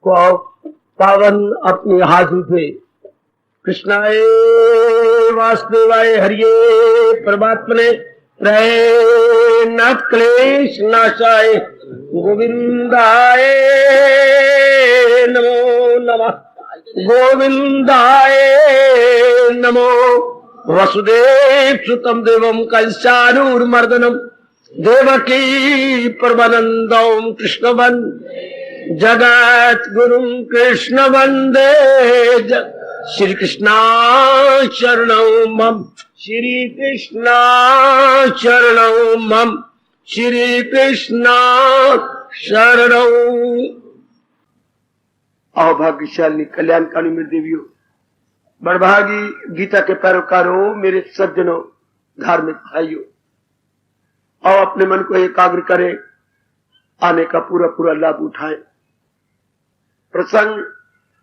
को पावन अपनी हाथों से कृष्णाय वासुदेवाय हरिये परमात्मने रहे न क्लेश नाशाय गोविंदाय नमो नमः गोविंदाय नमो वसुदेव सुतम देवम कंसानूरमर्दनम देवकी परमानंदम कृष्ण जगत गुरु कृष्ण वंदे श्री कृष्णा शरणं मम श्री कृष्णा शरणं मम श्री कृष्णा शरणं। अभाग्यशाली कल्याणकारी मेरे देवियों, बड़भागी गीता के पैरोकारों, मेरे सज्जनों, धार्मिक भाइयों, और अपने मन को एकाग्र करें, आने का पूरा पूरा लाभ उठाएं। प्रसंग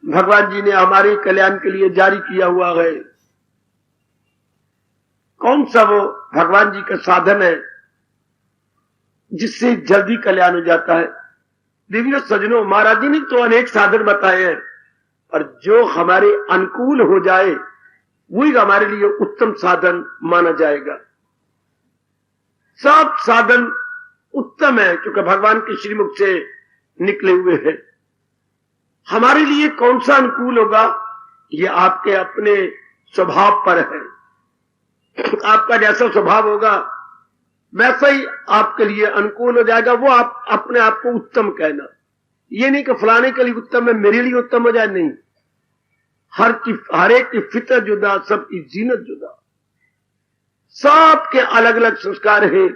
भगवान जी ने हमारे कल्याण के लिए जारी किया हुआ है। कौन सा वो भगवान जी का साधन है जिससे जल्दी कल्याण हो जाता है? देवियों सज्जनों, महाराज जी ने तो अनेक साधन बताए हैं, पर जो हमारे अनुकूल हो जाए वही हमारे लिए उत्तम साधन माना जाएगा। सब साधन उत्तम है क्योंकि भगवान के श्रीमुख से निकले हुए हैं। हमारे लिए कौन सा अनुकूल होगा ये आपके अपने स्वभाव पर है। आपका जैसा स्वभाव होगा वैसा ही आपके लिए अनुकूल हो जाएगा। वो आप अपने आप को उत्तम कहना, ये नहीं कि फलाने के लिए उत्तम है मेरे लिए उत्तम हो जाए, नहीं। हर एक की फितर जुदा, सबकी जीनत जुदा, सबके अलग अलग संस्कार है,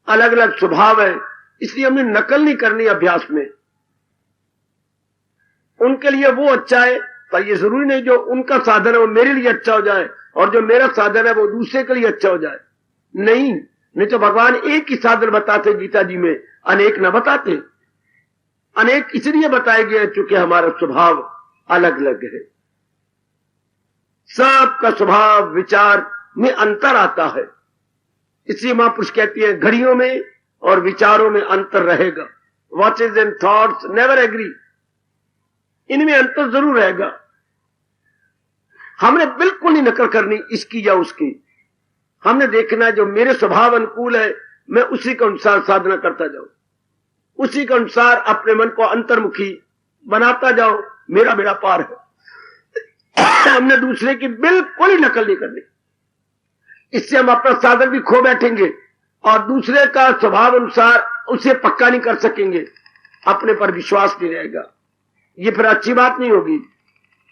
अलग अलग स्वभाव है। इसलिए हमें नकल नहीं करनी अभ्यास में। उनके लिए वो अच्छा है, पर ये जरूरी नहीं जो उनका साधन है वो मेरे लिए अच्छा हो जाए और जो मेरा साधन है वो दूसरे के लिए अच्छा हो जाए। नहीं तो भगवान एक ही साधन बताते गीता जी में, अनेक न बताते। अनेक इसलिए बताए गए क्योंकि हमारा स्वभाव अलग अलग है। सबका स्वभाव विचार में अंतर आता है। इसलिए महापुरुष कहती है घड़ियों में और विचारों में अंतर रहेगा। Watches and thoughts never agree, इनमें अंतर जरूर रहेगा। हमने बिल्कुल नहीं नकल करनी इसकी या उसकी। हमने देखना जो मेरे स्वभाव अनुकूल है मैं उसी के अनुसार साधना करता जाऊं, उसी के अनुसार अपने मन को अंतर्मुखी बनाता जाओ, मेरा बेड़ा पार है। हमने दूसरे की बिल्कुल ही नकल नहीं करनी। इससे हम अपना साधन भी खो बैठेंगे और दूसरे का स्वभाव अनुसार उसे पक्का नहीं कर सकेंगे, अपने पर विश्वास नहीं रहेगा। ये फिर अच्छी बात नहीं होगी।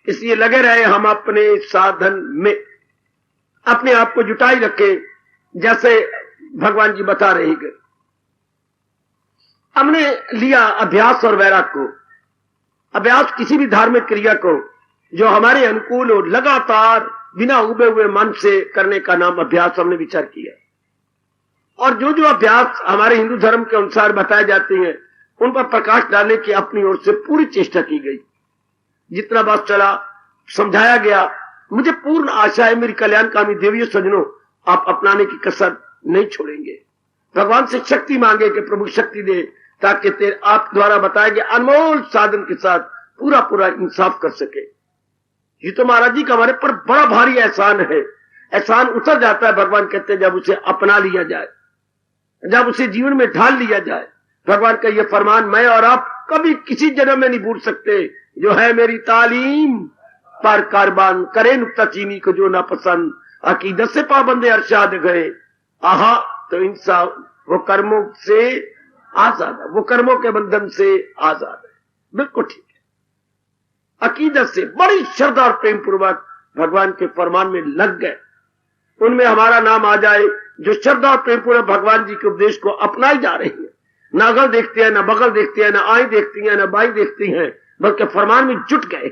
इसलिए लगे रहे हम अपने साधन में, अपने आप को जुटाई रखें जैसे भगवान जी बता रहे हैं। हमने लिया अभ्यास और वैराग को। अभ्यास किसी भी धार्मिक क्रिया को जो हमारे अनुकूल हो, लगातार बिना उबे हुए मन से करने का नाम अभ्यास हमने विचार किया। और जो जो अभ्यास हमारे हिंदू धर्म के अनुसार बताए जाते हैं उन पर प्रकाश डालने की अपनी ओर से पूरी चेष्टा की गई। जितना बात चला समझाया गया। मुझे पूर्ण आशा है मेरी कल्याणकामी देवियों सज्जनों, आप अपनाने की कसर नहीं छोड़ेंगे। भगवान से शक्ति मांगे कि प्रभु शक्ति दे ताकि तेरे आप द्वारा बताए गए अनमोल साधन के साथ पूरा पूरा इंसाफ कर सके। ये तो महाराज जी का हमारे पर बड़ा भारी एहसान है। एहसान उतर जाता है, भगवान कहते हैं, जब उसे अपना लिया जाए, जब उसे जीवन में ढाल लिया जाए। भगवान का यह फरमान मैं और आप कभी किसी जन्म में नहीं भूल सकते। जो है मेरी तालीम पर कारबान करे नुक्ता चीनी को जो ना पसंद, अकीदत से पाबंदे अरशाद गए। आहा तो इंसान वो कर्मों से आजाद है, वो कर्मों के बंधन से आजाद है। बिल्कुल ठीक है। अकीदत से बड़ी श्रद्धा और प्रेम पूर्वक भगवान के फरमान में लग गए, उनमें हमारा नाम आ जाए। जो श्रद्धा और प्रेम पूर्वक भगवान जी के उपदेश को अपनाई जा रही है, ना अगल देखते हैं, ना बगल देखते हैं, ना आई देखती हैं, ना बाई देखती हैं, बल्कि फरमान में जुट गए।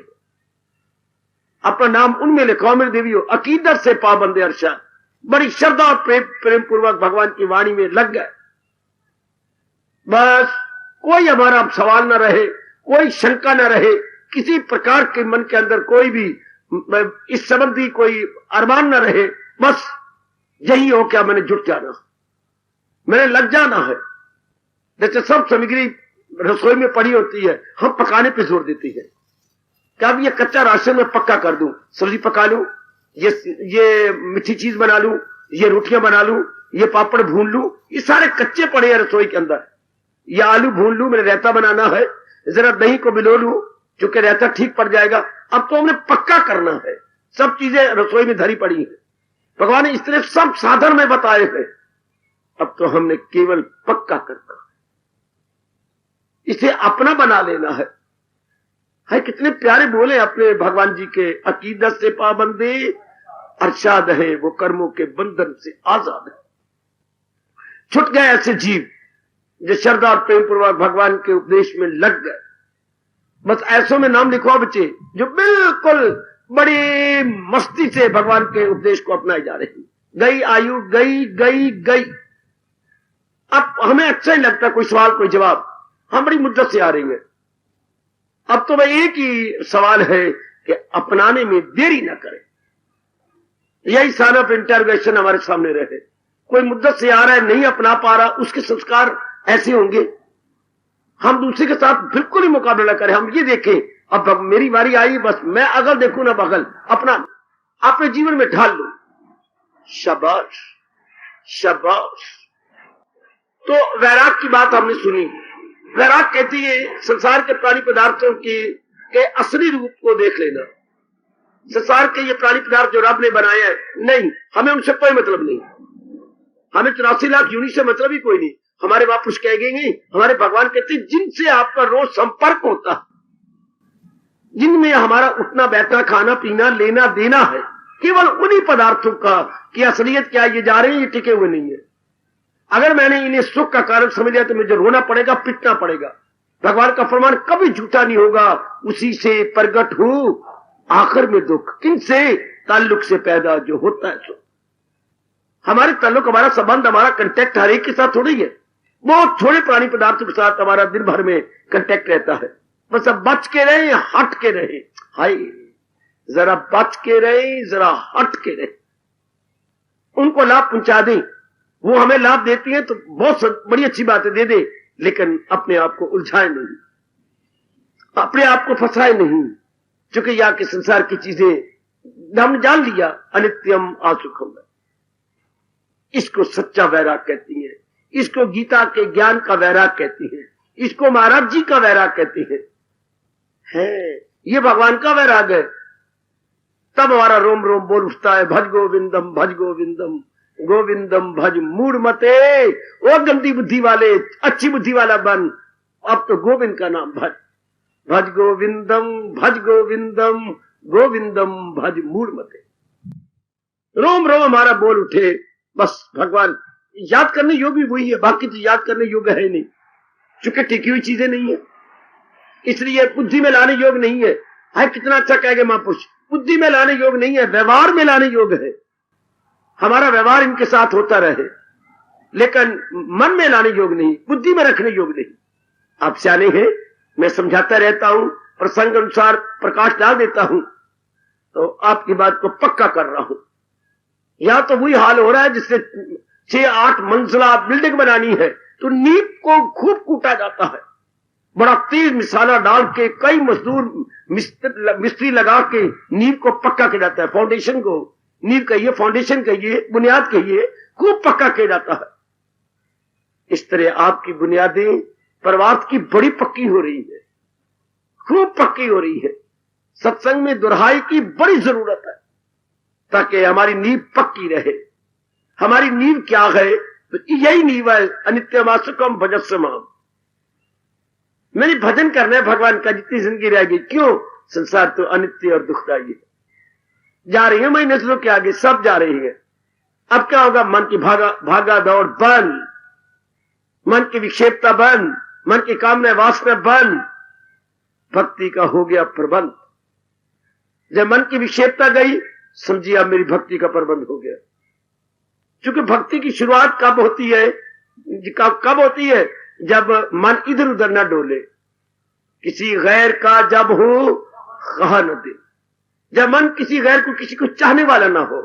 अपना नाम उनमें लिखवाओ मेरे देवियों। अकीदत से पाबंदे अरशाद, बड़ी श्रद्धा और प्रेम पूर्वक भगवान की वाणी में लग गए। बस कोई हमारा सवाल न रहे, कोई शंका न रहे, किसी प्रकार के मन के अंदर कोई भी इस संबंधी कोई अरमान न रहे। बस यही हो क्या मैंने जुट जाना, मैंने लग जाना है। जैसे सब सामग्री रसोई में पड़ी होती है, हम पकाने पे जोर देते हैं। क्या अब ये कच्चा राशन में पक्का कर दूं, सब्जी पका लूं, ये मीठी चीज बना लूं, ये रोटियां बना लूं, ये पापड़ भून लूं, ये सारे कच्चे पड़े हैं रसोई के अंदर। ये आलू भून लूं, मेरे रायता बनाना है, जरा दही को भिगो लूं, चूंकि रायता ठीक पड़ जाएगा। अब तो हमने पक्का करना है, सब चीजें रसोई में धरी पड़ी हैं, भगवान ने इस तरह सब साधन में बताए हैं। अब तो हमने केवल पक्का करना है, इसे अपना बना लेना है। कितने प्यारे बोले अपने भगवान जी के, अकीदत से पाबंदे अरशाद है, वो कर्मों के बंधन से आजाद है। छुट गए ऐसे जीव जो श्रद्धा और प्रेम पूर्वक भगवान के उपदेश में लग गए। बस ऐसों में नाम लिखवा बच्चे जो बिल्कुल बड़ी मस्ती से भगवान के उपदेश को अपनाए जा रहे हैं। गई आयु, गई गई गई। अब हमें अच्छा ही लगता कोई सवाल कोई जवाब, हम बड़ी मुद्दत से आ रही हैं। अब तो भाई एक ही सवाल है कि अपनाने में देरी ना करें। यही साइन ऑफ इंटरवेशन हमारे सामने रहे। कोई मुद्दत से आ रहा है, नहीं अपना पा रहा, उसके संस्कार ऐसे होंगे। हम दूसरे के साथ बिल्कुल ही मुकाबला करें। हम ये देखें अब मेरी बारी आई, बस मैं अगल देखूं ना बगल, अपना अपने जीवन में ढाल लूं। शाबाश शाबाश। तो वैराग की बात हमने सुनी। वैराग कहती है संसार के प्राणी पदार्थों के असली रूप को देख लेना। संसार के ये प्राणी पदार्थ जो रब ने बनाए हैं, नहीं, हमें उनसे कोई मतलब नहीं। हमें 84 लाख यूनिट से मतलब ही कोई नहीं। हमारे महापुरुष कहेंगे, हमारे भगवान कहते हैं जिनसे आपका रोज संपर्क होता है, जिनमें हमारा उठना बैठना खाना पीना लेना देना है, केवल उन्हीं पदार्थों का कि असलियत क्या ये जा रहे हैं, ये टिके हुए नहीं है। अगर मैंने इन्हें सुख का कारण समझ लिया तो मुझे रोना पड़ेगा, पिटना पड़ेगा। भगवान का फरमान कभी झूठा नहीं होगा, उसी से प्रगट हो आखिर में दुख, किनसे? ताल्लुक से पैदा जो होता है सो। हमारे ताल्लुक, हमारा संबंध, हमारा कंटेक्ट हर एक के साथ थोड़ी है। बहुत थोड़े प्राणी पदार्थों के साथ हमारा दिन भर में कंटेक्ट रहता है। बस अब बच के रहे, हट के रहे। हाय, जरा बच के रहे, जरा हट के रहे। उनको लाभ पहुंचा दें, वो हमें लाभ देती है तो बहुत बड़ी अच्छी बात है, दे दे, लेकिन अपने आप को उलझाए नहीं, अपने आप को फंसाए नहीं। क्योंकि यहाँ के संसार की चीजें हमने जान लिया, अनित्यम असुखम। इसको सच्चा वैराग कहती है, इसको गीता के ज्ञान का वैराग कहती है, इसको महाराज जी का वैराग कहती है। ये भगवान का वैराग है। तब हमारा रोम रोम बोल उठता है, भज गोविंदम भज गोविंदम गोविंदम भज मूड मते। ओ गंदी बुद्धि वाले, अच्छी बुद्धि वाला बन, अब तो गोविंद का नाम भज। भज गोविंदम भज गोविंदम गोविंदम भज मूड मते। रोम रोम हमारा बोल उठे। बस भगवान याद करने योग्य भी वही है, बाकी तो याद करने योग्य है नहीं, चूंकि टिकी हुई चीजें नहीं है, इसलिए बुद्धि में लाने योग्य नहीं है। हाय कितना अच्छा कहेंगे महापुरुष, बुद्धि में लाने योग्य नहीं है, व्यवहार में लाने योग्य है। हमारा व्यवहार इनके साथ होता रहे, लेकिन मन में लाने योग्य नहीं, बुद्धि में रखने योग्य नहीं। आप सियाने हैं, मैं समझाता रहता हूं, प्रसंग अनुसार प्रकाश डाल देता हूं, तो आपकी बात को पक्का कर रहा हूं। या तो वही हाल हो रहा है जिससे 6-8 मंजिला बिल्डिंग बनानी है तो नींव को खूब कूटा जाता है, बड़ा तेज मिसाला डाल के, कई मजदूर मिस्त्री लगा के नींव को पक्का किया जाता है। फाउंडेशन को नींव कहिए, फाउंडेशन कहिए, बुनियाद कहिए, खूब पक्का किया जाता है। इस तरह आपकी बुनियादें परवार्थ की बड़ी पक्की हो रही है, खूब पक्की हो रही है। सत्संग में दुहाई की बड़ी जरूरत है ताकि हमारी नींव पक्की रहे। हमारी नींव क्या है? तो यही नींव है, अनित्यमासुकम भजस्वमाम। मैंने भजन करना है भगवान का जितनी जिंदगी रहेगी। क्यों? संसार तो अनित्य और दुखदाई है। जा रही है मई नस्लों के आगे, सब जा रही है। अब क्या होगा? मन की भागा दौड़ बंद, मन की विक्षेपता बंद, मन की कामना वासना बंद, भक्ति का हो गया प्रबंध। जब मन की विक्षेपता गई, समझिए अब मेरी भक्ति का प्रबंध हो गया। क्योंकि भक्ति की शुरुआत कब होती है? कब होती है? जब मन इधर उधर न डोले, किसी गैर का जब हो कहा न दे, जब मन किसी गैर को, किसी को चाहने वाला ना हो,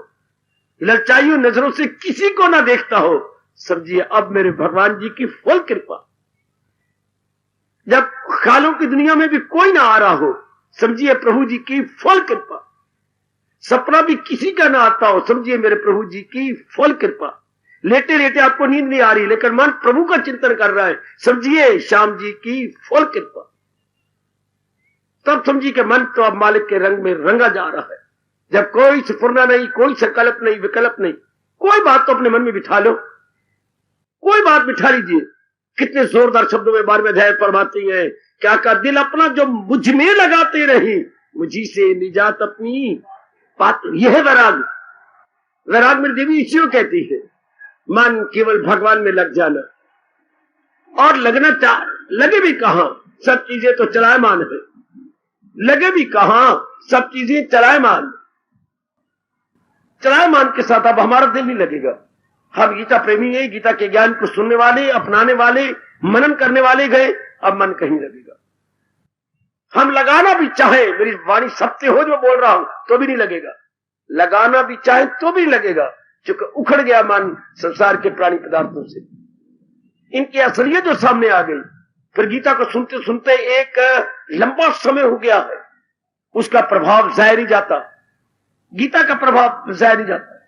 ललचाइयों नजरों से किसी को ना देखता हो, समझिए अब मेरे भगवान जी की फुल कृपा। जब ख्यालों की दुनिया में भी कोई ना आ रहा हो, समझिए प्रभु जी की फुल कृपा। सपना भी किसी का ना आता हो, समझिए मेरे प्रभु जी की फुल कृपा। लेटे लेटे आपको नींद नहीं आ रही, लेकिन मन प्रभु का चिंतन कर रहा है, समझिए श्याम जी की फुल कृपा। तब समझिए कि मन तो अब मालिक के रंग में रंगा जा रहा है। जब कोई स्फुरना नहीं, कोई संकल्प नहीं, विकल्प नहीं, कोई बात तो अपने मन में बिठा लो, कोई बात बिठा लीजिए। कितने जोरदार शब्दों में बार में अध्याय फरमाती है, क्या का दिल अपना जो मुझ में लगाते रहे, मुझी से निजात अपनी पाते। यह है वैराग। वैराग में देवी इसी को कहती है, मन केवल भगवान में लग जाना। और लगना लगे भी कहां, सब चीजें तो चलायमान है। लगे भी कहां, सब चीजें चलायमान। चलायमान के साथ अब हमारा दिल नहीं लगेगा। हम गीता प्रेमी है, गीता के ज्ञान को सुनने वाले, अपनाने वाले, मनन करने वाले गए, अब मन कहीं लगेगा। हम लगाना भी चाहे, मेरी वाणी सत्य हो जो बोल रहा हूं, तो भी नहीं लगेगा। लगाना भी चाहे तो भी नहीं लगेगा, क्योंकि उखड़ गया मन संसार के प्राणी पदार्थों से। इनकी असलियत जो सामने आ गई। फिर गीता को सुनते सुनते एक लंबा समय हो गया है, उसका प्रभाव जाए नहीं जाता। गीता का प्रभाव जाए नहीं जाता,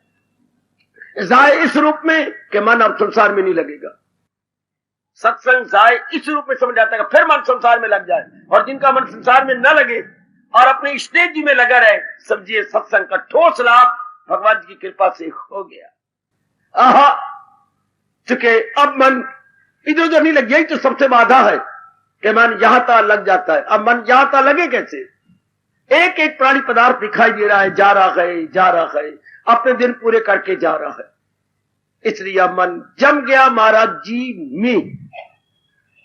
जाए इस रूप में कि मन अब संसार में नहीं लगेगा। सत्संग जाए इस रूप में समझ जाता है, फिर मन संसार में लग जाए। और जिनका मन संसार में न लगे और अपने स्टेज में लगा रहे, समझिए सत्संग का ठोस लाभ भगवान की कृपा से हो गया। आहा, चुके अब मन इधर उधर नहीं लग गया, तो सबसे बाधा है कि मन यहां तक लग जाता है। अब मन यहां तक लगे कैसे? एक एक प्राणी पदार्थ दिखाई दे रहा है, जा रहा है, जा रहा है, अपने दिन पूरे करके जा रहा है। इसलिए अब मन जम गया महाराज जी में,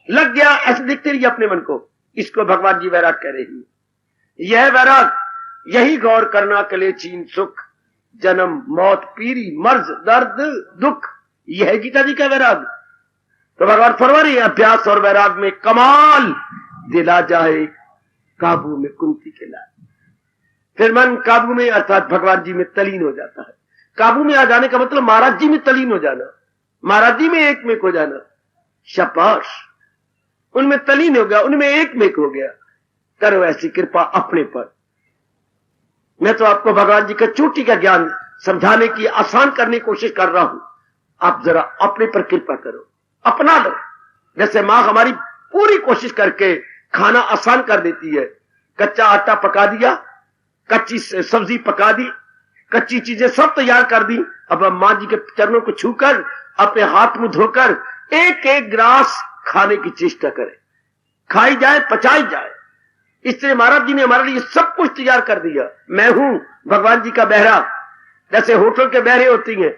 लग गया, ऐसे दिखते रहिए अपने मन को। इसको भगवान जी वैराग कह रहे हैं। यह वैराग, यही गौर करना कले चीन सुख, जन्म मौत पीरी मर्ज दर्द दुख, यह है गीता जी का वैराग। तो भगवान फरवरी अभ्यास और वैराग में कमाल दिला जाए, काबू में कुंती के लाए। फिर मन काबू में अर्थात भगवान जी में तलीन हो जाता है। काबू में आ जाने का मतलब महाराज जी में तलीन हो जाना, महाराज जी में एक मेक हो जाना। शाबाश, उनमें तलीन हो गया, उनमें एक मेक हो गया। करो ऐसी कृपा अपने पर। मैं तो आपको भगवान जी का चोटी का ज्ञान समझाने की, आसान करने की कोशिश कर रहा हूं। आप जरा अपने पर कृपा करो, अपना लो। जैसे मां हमारी पूरी कोशिश करके खाना आसान कर देती है। कच्चा आटा पका दिया, कच्ची सब्जी पका दी, कच्ची चीजें सब तैयार कर दी। अब मां जी के चरणों को छूकर, अपने हाथ मुंह धोकर एक एक ग्रास खाने की चेष्टा करें, खाई जाए, पचाई जाए। इसलिए महाराज जी ने हमारे लिए सब कुछ तैयार कर दिया। मैं हूं भगवान जी का बहरा, जैसे होटल के बहरे होती हैं,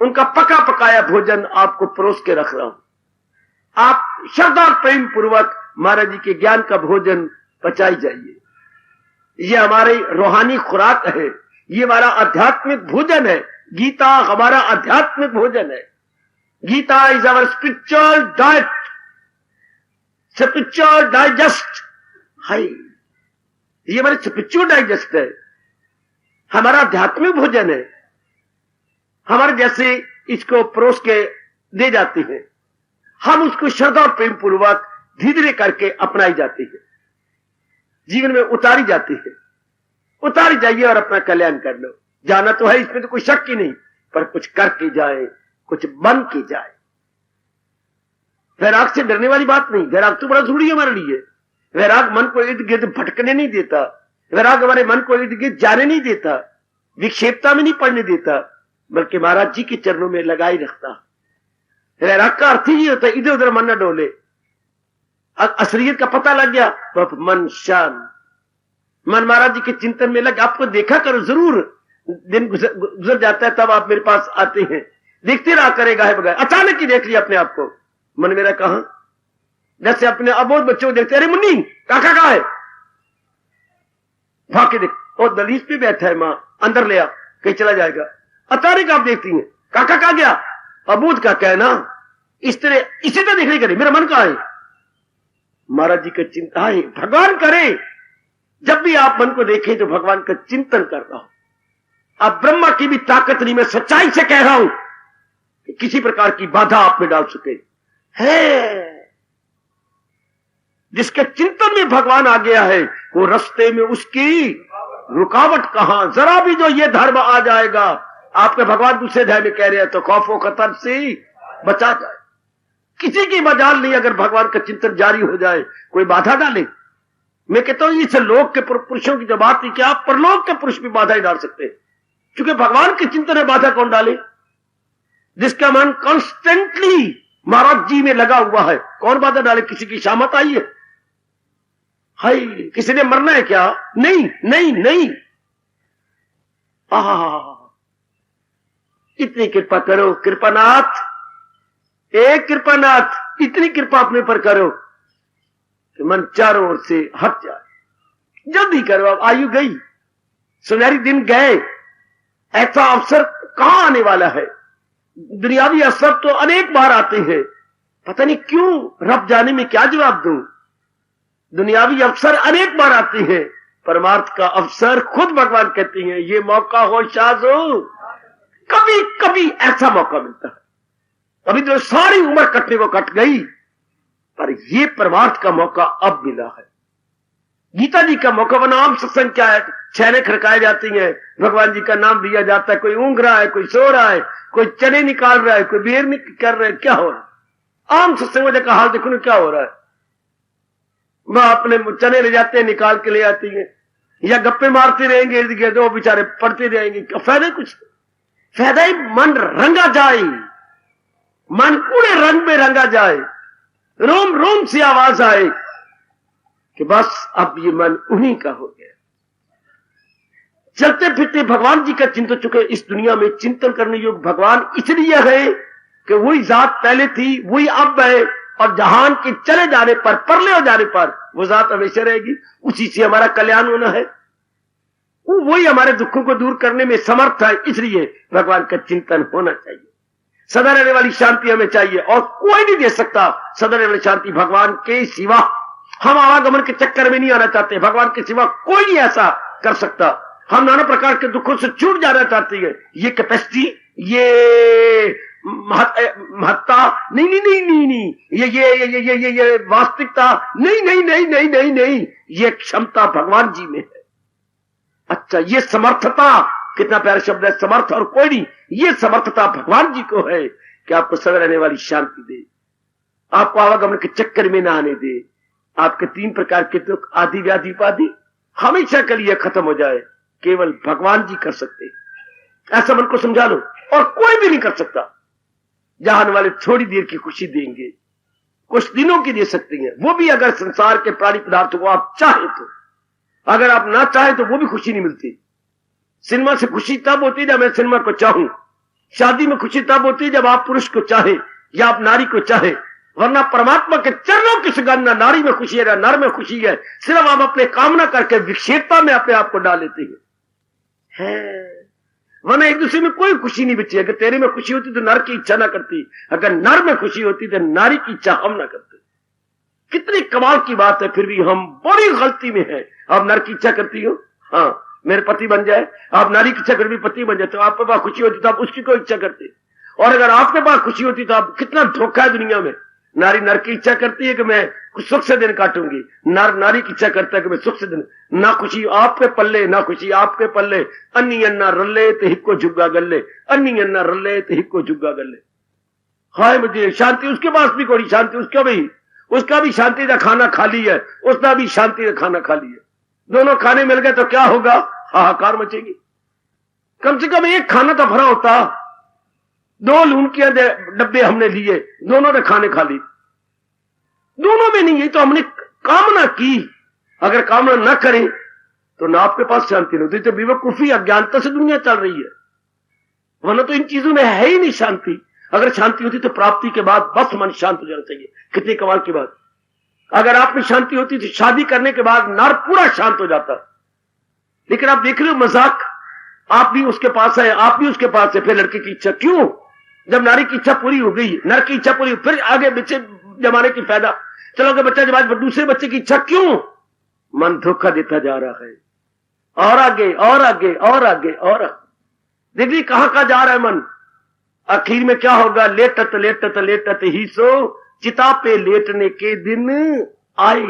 उनका पका पकाया भोजन आपको परोस के रख रहा हूं। आप श्रद्धा प्रेम पूर्वक महाराज जी के ज्ञान का भोजन पचाई जाइए। ये हमारी रूहानी खुराक है, ये हमारा आध्यात्मिक भोजन है। गीता हमारा आध्यात्मिक भोजन है। Gita is our spiritual diet, spiritual digest है। ये हमारे स्पिरिचुअल डाइजेस्ट है, हमारा आध्यात्मिक भोजन है। हमारे जैसे इसको परोस के दे जाते हैं, हम उसको श्रद्धा और प्रेम पूर्वक धीरे धीरे करके अपनाई जाती है, जीवन में उतारी जाती है। उतारी जाइए और अपना कल्याण कर लो। जाना तो है, इसमें तो कोई शक ही नहीं, पर कुछ करके जाए, कुछ बन के जाए। वैराग से डरने वाली बात नहीं। वैराग तो बड़ा जरूरी है हमारे लिए। वैराग मन को इर्द गिर्द भटकने नहीं देता। वैराग हमारे मन को इर्द गिर्द जाने नहीं देता, विक्षेपता में नहीं पड़ने देता, बल्कि महाराज जी के चरणों में लगाई रखता। वैराग का अर्थ ही होता है इधर उधर मन न डोले। असलियत का पता लग गया तो मन शांत, मन महाराज जी के चिंतन में लग। आपको देखा करो, जरूर दिन गुजर जाता है तब आप मेरे पास आते हैं, देखते रहा करेगा है बगैर। अचानक ही देख लिया अपने आप को, मन मेरा कहां, जैसे अपने अबोध बच्चों को देखते, अरे मुन्नी काका कहां है, भाग के देख, और दलीज पे बैठा है, मां अंदर ले आ, कहीं चला जाएगा। अचानक आप देखती हैं काका कहां गया, अबोध का कहना। इस तरह इसी तरह देखने करे मेरा मन कहां है, महाराज जी का चिंता है। भगवान करे, जब भी आप मन को देखें तो भगवान का चिंतन कर रहा हूं। अब ब्रह्मा की भी ताकत नहीं, मैं सच्चाई से कह रहा हूं कि किसी प्रकार की बाधा आप में डाल सके है। जिसके चिंतन में भगवान आ गया है, वो रास्ते में उसकी रुकावट कहां। जरा भी जो ये धर्म आ जाएगा, आपके भगवान दूसरे अध्याय में कह रहे हैं, तो खौफो खतर से बचा जाए। किसी की मजाल नहीं, अगर भगवान का चिंतन जारी हो जाए, कोई बाधा डाले। मैं कहता हूं इस लोक के पुरुषों की जो बात थी, क्या आप परलोक के पुरुष भी बाधा ही डाल सकते हैं, क्योंकि भगवान के चिंतन में बाधा कौन डाले? जिसका मन कॉन्स्टेंटली महाराज जी में लगा हुआ है, कौन बाधा डाले? किसी की शामत आई है? हाय, किसी ने मरना है क्या? नहीं नहीं नहीं। इतनी कृपा करो कृपानाथ, एक कृपानाथ, इतनी कृपा अपने पर करो कि मन चारों ओर से हट जाए। जल्दी करो, अब आयु गई, सुनहरी दिन गए, ऐसा अवसर कहां आने वाला है? दुनियावी अवसर तो अनेक बार आते हैं, पता नहीं क्यों, रब जाने में क्या जवाब दूं। दुनियावी अवसर अनेक बार आते हैं, परमार्थ का अवसर खुद भगवान कहते हैं, ये मौका हो शाजो, कभी कभी ऐसा मौका मिलता है। अभी तो सारी उम्र कटने को कट गई, पर ये परमार्थ का मौका अब मिला है। गीता जी का मौका बना। आम सत्संग क्या है? छैने खड़काए जाती हैं, भगवान जी का नाम लिया जाता है, कोई ऊँघ रहा है, कोई सो रहा है, कोई चने निकाल रहा है, कोई बेर कर रहा है, क्या हो रहा है? आम सत्संग का हाल देखो ना, क्या हो रहा है। वह अपने चने ले जाते हैं, निकाल के ले आती है, या गप्पे मारते रहेंगे इर्द गिर्द, वो बेचारे पढ़ते रहेंगे, क्या फायदा? कुछ फायदा ही मन रंगा जाए, मन पूरे रंग में रंगा जाए, रोम रोम से आवाज आए कि बस अब ये मन उन्हीं का हो गया। चलते फिरते भगवान जी का चिंतन चुके। इस दुनिया में चिंतन करने योग्य भगवान इसलिए है कि वही जात पहले थी, वही अब है, और जहान के चले जाने पर, परले हो जाने पर वो जात हमेशा रहेगी। उसी से हमारा कल्याण होना है, वही हमारे दुखों को दूर करने में समर्थ है। इसलिए भगवान का चिंतन होना चाहिए। सदा रहने वाली शांति हमें चाहिए, और कोई नहीं दे सकता सदा रहने वाली शांति भगवान के सिवा। हम आवागमन के चक्कर में नहीं आना चाहते, भगवान के सिवा कोई नहीं ऐसा कर सकता। हम नाना प्रकार के दुखों से छूट जाना चाहते हैं। ये कैपेसिटी, ये महत्ता नहीं नहीं नहीं नहीं नहीं, ये वास्तविकता नहीं नहीं नहीं नहीं नहीं नहीं, ये क्षमता भगवान जी में है। अच्छा, ये समर्थता, कितना प्यारा शब्द है, समर्थ, और कोई नहीं। ये समर्थता भगवान जी को है कि आपको सदा रहने वाली शांति दे, आपको आवागमन के चक्कर में ना आने दे, आपके 3 प्रकार के दुख, आदि व्याधि उपाधि, हमेशा के लिए खत्म हो जाए। केवल भगवान जी कर सकते, ऐसा मन को समझा लो, और कोई भी नहीं कर सकता। जहान वाले थोड़ी देर की खुशी देंगे, कुछ दिनों की दे सकते हैं, वो भी अगर संसार के प्राणी पदार्थों को आप चाहे तो। अगर आप ना चाहे तो वो भी खुशी नहीं मिलती। सिनेमा से खुशी तब होती है जब मैं सिनेमा को चाहूं, शादी में खुशी तब होती है जब आप पुरुष को चाहे या आप नारी को चाहे, वरना परमात्मा के चरणों की सुगंध ना नारी में खुशी है ना नर में खुशी है। सिर्फ आप अपने कामना करके विक्षेपता में अपने आप को डाल लेते हैं, वरना एक दूसरे में कोई खुशी नहीं बची। अगर तेरे में खुशी होती तो नर की इच्छा ना करती, अगर नर में खुशी होती तो नारी की इच्छा हम ना करते। कितनी कमाल की बात है, फिर भी हम बड़ी गलती में है। आप नर की इच्छा करती हो, हाँ मेरे पति बन जाए, आप नारी की इच्छा कर भी पति बन जाए, तो आपके पास खुशी होती तो आप उसकी कोई इच्छा करते। और अगर आपके पास खुशी होती तो आप, कितना धोखा है दुनिया में। नारी नर की इच्छा करती है कि मैं कुछ सुख से दिन काटूंगी, नर नारी की इच्छा करता है कि मैं सुख से दिन, ना खुशी आपके पल्ले ना खुशी आपके पल्ले, अन्नी अन्ना रल्ले तो हिक्को झुग्गा गल्ले, अन्नी अन्ना रल्ले तो हिक्को झुग्गा गल्ले। हाय मुझे शांति, उसके पास भी कोई शांति, उसका भी शांति का खाना खाली है, उसका भी शांति का खाना खाली है। दोनों खाने मिल गए तो क्या होगा? हाहाकार मचेगी। कम से कम एक खाना तो भरा होता। 2 लून के डब्बे हमने लिए, दोनों ने खाने खा ली, दोनों में नहीं। ये तो हमने कामना की, अगर कामना न करें तो ना आपके पास शांति नहीं होती। तो बेवकूफी अज्ञानता से दुनिया चल रही है, वरना तो इन चीजों में है ही नहीं शांति। अगर शांति होती तो प्राप्ति के बाद बस मन शांत हो जाना चाहिए। कितनी कमाल की बात। अगर आप में शांति होती तो शादी करने के बाद नर पूरा शांत हो जाता। लेकिन आप देख रहे हो मजाक, आप भी उसके पास है, आप भी उसके पास है, फिर लड़के की इच्छा क्यों? जब नारी की इच्छा पूरी हो गई, नर की इच्छा पूरी, फिर आगे बच्चे जमाने की फायदा, चलो अगर बच्चा जमाने पर दूसरे बच्चे की इच्छा क्यों? मन धोखा देता जा रहा है, और आगे और आगे और आगे और आगे। देखिए कहां जा रहा है मन। आखिर में क्या होगा? लेटत लेटत लेटत ही सो, चिता पे लेटने के दिन आई।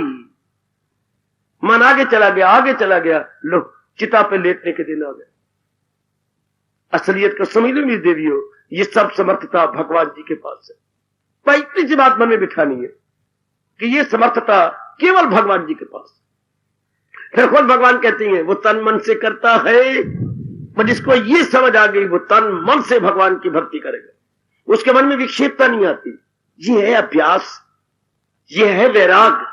मन आगे चला गया, आगे चला गया, लो चिता पे लेटने के दिन आ गए। असलियत को समझ लो मेरी देवियों, ये सब समर्थता भगवान जी के पास है। भाई इतनी सी बात मन में बिठानी है कि ये समर्थता केवल भगवान जी के पास। फिर खुद भगवान कहती हैं वो तन मन से करता है, पर जिसको ये समझ आ गई वो तन मन से भगवान की भक्ति करेगा, उसके मन में विक्षेपता नहीं आती। ये है अभ्यास, ये है वैराग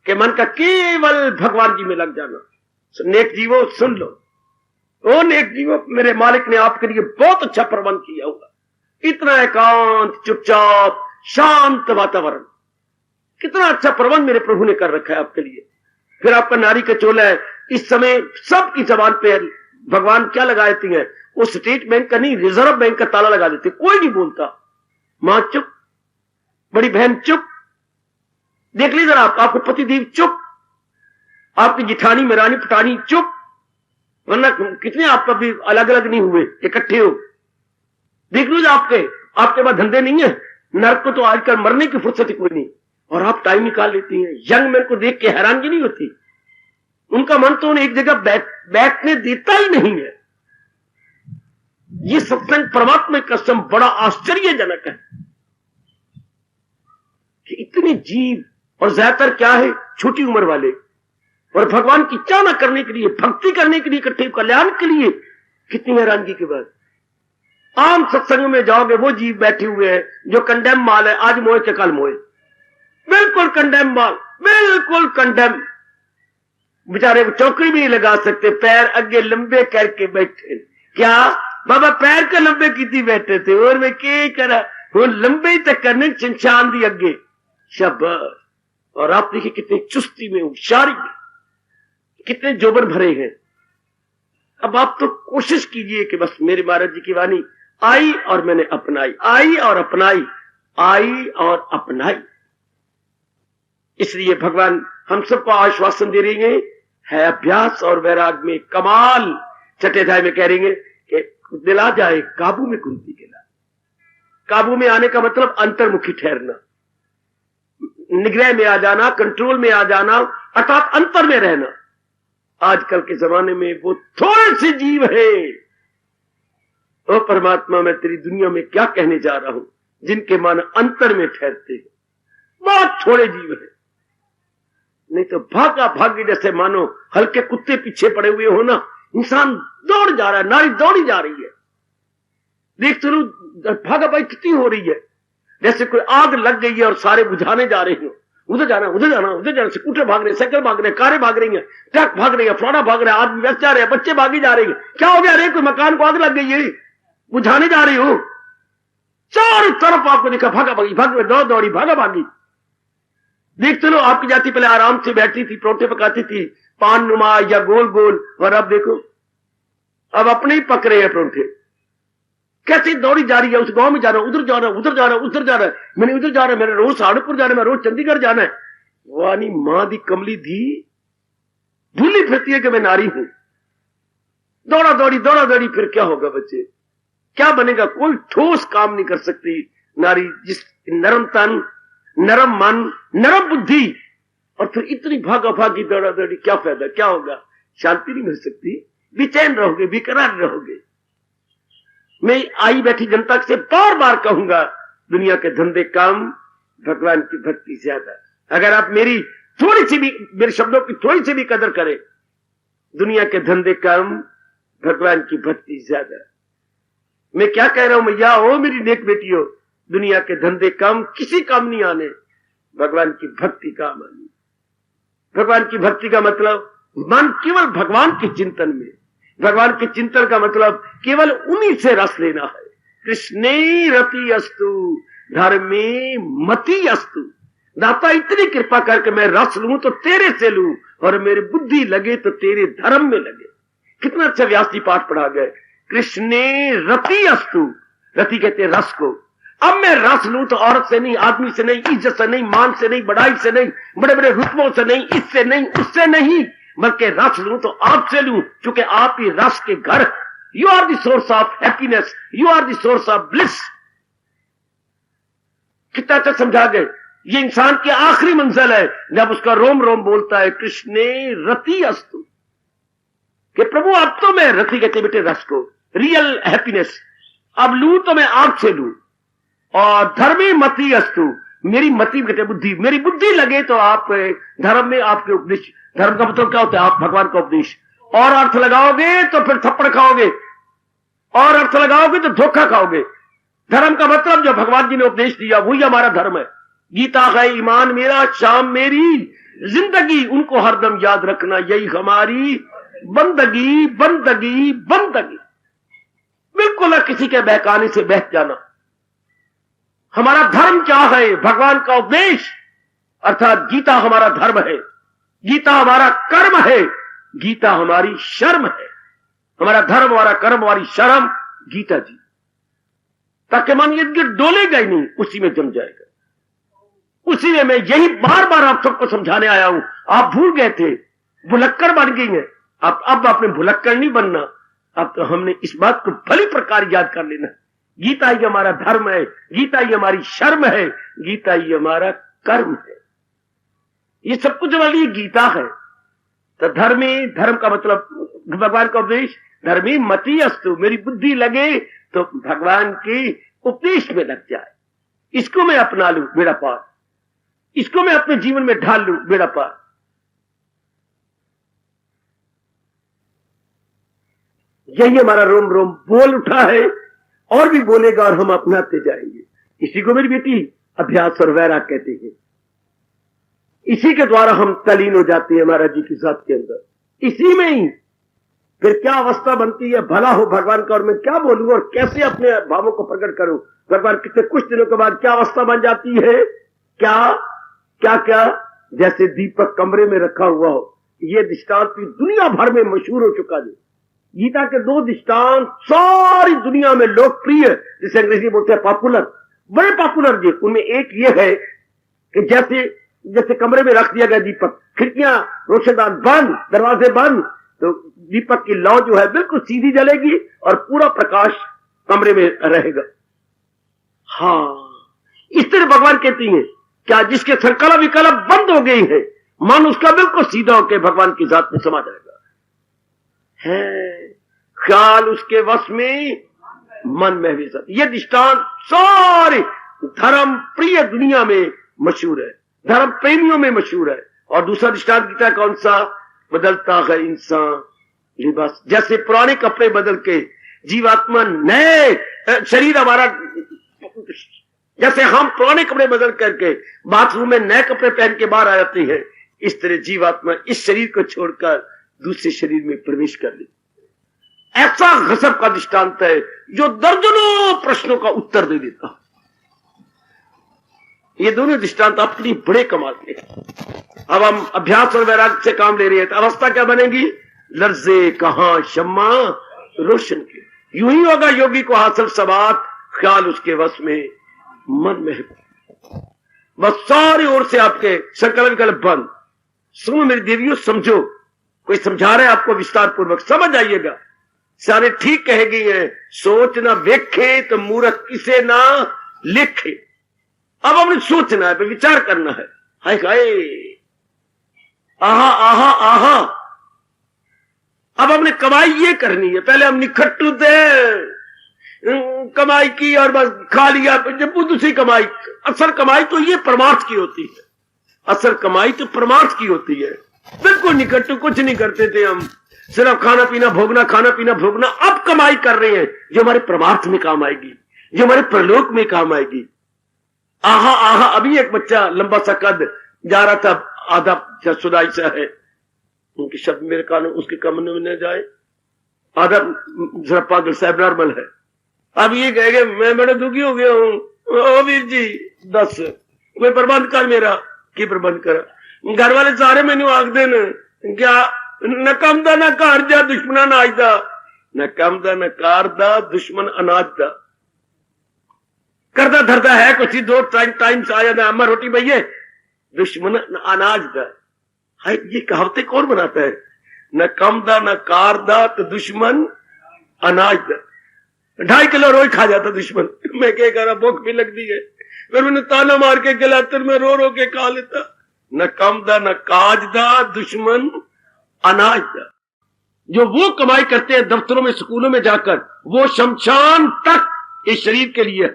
के मन का केवल भगवान जी में लग जाना। नेक जीवो सुन लो, ओ नेक जीवो, मेरे मालिक ने आपके लिए बहुत अच्छा प्रबंध किया होगा। इतना एकांत, चुपचाप, शांत वातावरण, कितना अच्छा प्रबंध मेरे प्रभु ने कर रखा है आपके लिए। फिर आपका नारी का चोला है, इस समय सबकी जबान पे भगवान क्या लगा देती है, वो स्टेट बैंक का नहीं, रिजर्व बैंक का ताला लगा देते, कोई नहीं बोलता। मां चुप, बड़ी बहन चुप, देख लीजिए आप, आपको पतिदेव चुप, आपकी जिठानी मेरानी पटानी चुप, वरना कितने आप कभी अलग अलग नहीं हुए, इकट्ठे हो। देख लीजिए आपके पास धंधे नहीं है, नर्क को तो आजकल मरने की फुर्सत ही कोई नहीं, और आप टाइम निकाल लेती हैं। यंग मैन को देख के हैरानगी नहीं होती, उनका मन तो उन्हें एक जगह बैठने देता ही नहीं है। ये सत्संग परमात्मा की कसम बड़ा आश्चर्यजनक है कि इतने जीव, और ज्यादातर क्या है छोटी उम्र वाले, और भगवान की चाहना करने के लिए, भक्ति करने के लिए इकट्ठे, कल्याण के लिए। कितनी हैरानगी की बात। आम सत्संग में जाओगे वो जीव बैठे हुए हैं जो कंडेम माल है, आज मोए के कल मोए, बिल्कुल कंडेम माल, बिल्कुल कंडेम। बेचारे चौकड़ी भी नहीं लगा सकते, पैर आगे लंबे करके बैठे। क्या बाबा पैर के लंबे की बैठे थे, और मैं क्या करा, वो लंबे ही तक करने चिंचान दी अगे, शाबाश। और आप देखिए कितनी चुस्ती में, होशियारी में, कितने जोबर भरे हैं। अब आप तो कोशिश कीजिए कि बस मेरे महाराज जी की वाणी आई और मैंने अपनाई, आई और अपनाई, आई और अपनाई। इसलिए भगवान हम सबको आश्वासन दे रही है अभ्यास और वैराग में कमाल। छठे अध्याय में कह रही है कि दिला जाए काबू में कुंती के ला। काबू में आने का मतलब अंतर्मुखी ठहरना, निग्रह में आ जाना, कंट्रोल में आ जाना, अर्थात अंतर में रहना। आजकल के जमाने में वो थोड़े से जीव है, ओ परमात्मा मैं तेरी दुनिया में क्या कहने जा रहा हूं, जिनके मन अंतर में ठहरते हैं। बहुत थोड़े जीव है, नहीं तो भागा भागी जैसे मानो हल्के कुत्ते पीछे पड़े हुए हो ना, इंसान दौड़ जा रहा है, नारी दौड़ी जा रही है। देख चलो भागा भाई कितनी हो रही है, जैसे कोई आग लग गई है और सारे बुझाने जा रहे हो। उधर जाना, उधर जाना, उधर जाना, स्कूटर भाग रहे, साइकिल भाग रहे, कारें भाग रही हैं, ट्रक भाग रही है, फ्लौना भाग रहा है, आदमी व्यस्त जा रहे हैं, बच्चे भागी जा रहे हैं। क्या हो गया रे, कोई मकान को आग लग गई है, बुझाने जा रही हो। चारों तरफ आपको देखा भागा भागी, भाग दौड़ दौड़ी, भागा भागी। देख चलो आपकी जाति पहले आराम से बैठती थी, परोठे पकाती थी, पान नुमा या गोल गोल, और अब देखो अब अपने ही पक रहे हैं परोठे। कैसे दौड़ी जा रही है, उस गांव में जा रहा हूं, उधर जा रहा हूं, उधर जा रहा हूं, उधर जा रहा है, मैंने उधर जा रहा है, मैंने रोज सहारनपुर जाना है, मैं रोज चंडीगढ़ जाना है। वानी मां दी कमली दी भूली फिरती है कि मैं नारी हूं। दौड़ा दौड़ी, फिर क्या होगा बच्चे, क्या बनेगा? कोई ठोस काम नहीं कर सकती नारी, जिस नरम तन, नरम मन, नरम बुद्धि, और फिर इतनी भागा भागी दौड़ा दौड़ी, क्या फायदा, क्या होगा? शांति नहीं मिल सकती, बेचैन रहोगे, बेकरार रहोगे। मैं आई बैठी जनता से बार बार कहूंगा, दुनिया के धंधे कम, भगवान की भक्ति ज्यादा। अगर आप मेरी थोड़ी सी भी, मेरे शब्दों की थोड़ी सी भी कदर करें, दुनिया के धंधे कम, भगवान की भक्ति ज्यादा। मैं क्या कह रहा हूं मैया, ओ मेरी नेक बेटियों, दुनिया के धंधे कम, किसी काम नहीं आने, भगवान की भक्ति काम आनी। भगवान की भक्ति का मतलब मन केवल भगवान के चिंतन में, भगवान के चिंतन का मतलब केवल उन्हीं से रस लेना है। कृष्णे रति अस्तु धर्मे मति अस्तु। दाता इतनी कृपा करके मैं रस लूं तो तेरे से लूं, और मेरी बुद्धि लगे तो तेरे धर्म में लगे। कितना अच्छा व्यास जी पाठ पढ़ा गए, कृष्णे रति अस्तु, रति कहते रस को। अब मैं रस लूं तो औरत से नहीं, आदमी से नहीं, इज्जत से नहीं, मान से नहीं, बड़ाई से नहीं, बड़े बड़े रुतबों से नहीं, इससे नहीं, उससे नहीं, बल्कि रस लूं तो आपसे लूं, क्योंकि आप ही रस के घर। You are the source of happiness, you are the source of bliss. कितना अच्छा समझा गए। ये इंसान की आखिरी मंजिल है जब उसका रोम रोम बोलता है कृष्णे रति अस्तु, कि प्रभु अब तो मैं रति कहते बेटे रस को, रियल हैप्पीनेस अब लू तो मैं आग से लू, और धर्मी मति अस्तु, मेरी मति कहते बुद्धि, मेरी बुद्धि लगे तो आप धर्म में आपके उपदेश, धर्म का मतलब क्या होता है, आप भगवान का उपदेश, और अर्थ लगाओगे तो फिर थप्पड़ खाओगे, और अर्थ लगाओगे तो धोखा खाओगे। धर्म का मतलब जो भगवान जी ने उपदेश दिया वही हमारा धर्म है। गीता है ईमान मेरा, शाम मेरी जिंदगी, उनको हरदम याद रखना, यही हमारी बंदगी बंदगी बंदगी। बिल्कुल किसी के बहकाने से बहक जाना। हमारा धर्म क्या है, भगवान का उपदेश, अर्थात गीता हमारा धर्म है, गीता हमारा कर्म है, गीता हमारी शर्म है। हमारा धर्म, हमारा कर्म, हमारी शर्म गीता जी, ताकि मन यदि डोलेगा ही नहीं, उसी में जम जाएगा। उसी में मैं यही बार बार आप सबको समझाने आया हूं। आप भूल गए थे, भुलक्कड़ बन गई हैं। अब आपने भुलक्कड़ नहीं बनना, अब तो हमने इस बात को भली प्रकार याद कर लेना। गीता ही हमारा धर्म है, गीता ही हमारी शर्म है, गीता ही हमारा कर्म है। ये सब कुछ वाली गीता है। तो धर्म का मतलब भगवान का उपदेश, धर्मी मति अस्तु, मेरी बुद्धि लगे तो भगवान के उपदेश में लग जाए, इसको मैं अपना लूं बेड़ा पार, इसको मैं अपने जीवन में ढाल लूं बेड़ा पार। यही हमारा रोम रोम बोल उठा है और भी बोलेगा और हम अपनाते जाएंगे। इसी को मेरी बेटी अभ्यास और वैराग कहते हैं। इसी के द्वारा हम तलीन हो जाते हैं महाराज जी की जात के अंदर। इसी में ही फिर क्या अवस्था बनती है, भला हो भगवान का और मैं क्या बोलूं और कैसे अपने भावों को प्रकट करूं। भगवान कितने कुछ दिनों के बाद क्या अवस्था बन जाती है, क्या क्या क्या, जैसे दीपक कमरे में रखा हुआ हो। ये दृष्टांत दुनिया भर में मशहूर हो चुका है। गीता के दो दृष्टांत सारी दुनिया में लोकप्रिय, जिसे अंग्रेजी बोलते हैं पॉपुलर, बड़े पॉपुलर जी। उनमें एक ये है कि जैसे कमरे में रख दिया गया दीपक, खिड़कियां रोशनदान बंद, दरवाजे बंद, तो दीपक की लौ जो है बिल्कुल सीधी जलेगी और पूरा प्रकाश कमरे में रहेगा। हाँ, इस तरह भगवान कहती हैं क्या जिसके संकल्प विकल्प बंद हो गई है, मन उसका बिल्कुल सीधा होकर भगवान की जात में समा जाएगा। है ख्याल उसके वश में, मन में भी सब। यह दृष्टांत सारे धर्म प्रिय दुनिया में मशहूर है, धर्म प्रेमियों में मशहूर है। और दूसरा दृष्टांत गीता कौन सा, बदलता है इंसान लिबास। जैसे पुराने कपड़े बदल के जीवात्मा नए शरीर हमारा, जैसे हम पुराने कपड़े बदल करके बाथरूम में नए कपड़े पहन के बाहर आ जाते हैं, इस तरह जीवात्मा इस शरीर को छोड़कर दूसरे शरीर में प्रवेश कर ले। ऐसा गजब का दृष्टांत है जो दर्जनों प्रश्नों का उत्तर दे देता। ये दोनों दृष्टांत अपनी बड़े कमाल के। अब हम अभ्यास और वैराग से काम ले रहे हैं तो अवस्था क्या बनेगी, लर्जे कहां शम्मा रोशन की। यूं ही होगा योगी को हासिल सबात, ख्याल उसके वश में, मन में। बस सारी ओर से आपके संकल्प विकल्प बंद। सुनो मेरी देवियों, समझो, कोई समझा रहा है आपको विस्तार पूर्वक, समझ आइएगा। सारे ठीक कहे गई है, सोच ना वेखे तो मूर्ख किसे ना लिखे। अब हमने सोचना है, विचार करना है। हाय हाय, आहा आहा आहा। अब हमने कमाई ये करनी है, पहले हम निखट्टू थे, कमाई की और बस खा लिया, जब दूसरी कमाई। असल कमाई तो ये परमार्थ की होती है, असल कमाई तो परमार्थ की होती है। बिल्कुल निकट्टू कुछ नहीं करते थे हम, सिर्फ खाना पीना भोगना, खाना पीना भोगना। अब कमाई कर रहे हैं जो हमारे परमार्थ में काम आएगी, जो हमारे परलोक में काम आएगी। आहा आहा। अभी एक बच्चा लंबा सा कद जा रहा था, आधा सुदाई सा है, उनके शब्द मेरे कानों उसके कमरे में न जाए, आधा जरा पागल सा नॉर्मल है। अब ये कहेंगे मैं बड़ा दुखी हो गया हूं, ओ वीर जी 10 कोई प्रबंध कर, मेरा की प्रबंध कर। घर वाले सारे मैनू आखते न क्या, न कम दा न घर जा दुश्मन अनाज दा, न कम दा न कार दा दुश्मन अनाज दा। करदा धरदा है कुछ, दो टाइम्स आ जाता अम्मा रोटी भैया, दुश्मन अनाज दा। हाय, ये कहावतें कौन बनाता है, न कम दा न कार दा तो दुश्मन अनाज दा। 2.5 किलो रोज खा जाता दुश्मन। मैं क्या कह रहा, भूख भी लगती है, फिर मैंने ताना मार के गलातर में रो रो के खा लेता। न काम दा न काज दा, दुश्मन अनाज दा। जो वो कमाई करते हैं दफ्तरों में स्कूलों में जाकर, वो शमशान तक इस शरीर के लिए।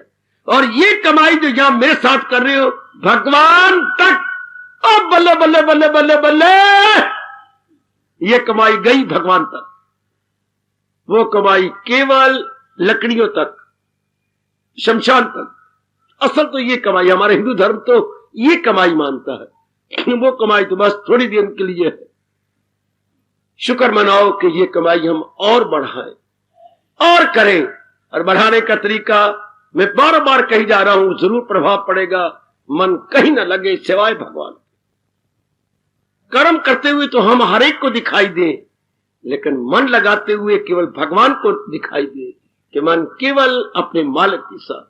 और ये कमाई जो यहां मेरे साथ कर रहे हो, भगवान तक। अब बल्ले बल्ले बल्ले बल्ले बल्ले, ये कमाई गई भगवान तक। वो कमाई केवल लकड़ियों तक, शमशान तक। असल तो ये कमाई, हमारे हिंदू धर्म तो ये कमाई मानता है। वो कमाई तो बस थोड़ी देर के लिए है। शुक्र मनाओ कि ये कमाई हम और बढ़ाएं और करें। और बढ़ाने का तरीका मैं बार बार कही जा रहा हूं, जरूर प्रभाव पड़ेगा। मन कहीं ना लगे सिवाय भगवान। कर्म करते हुए तो हम हर एक को दिखाई दें, लेकिन मन लगाते हुए केवल भगवान को दिखाई दे कि मन केवल अपने मालिक के साथ।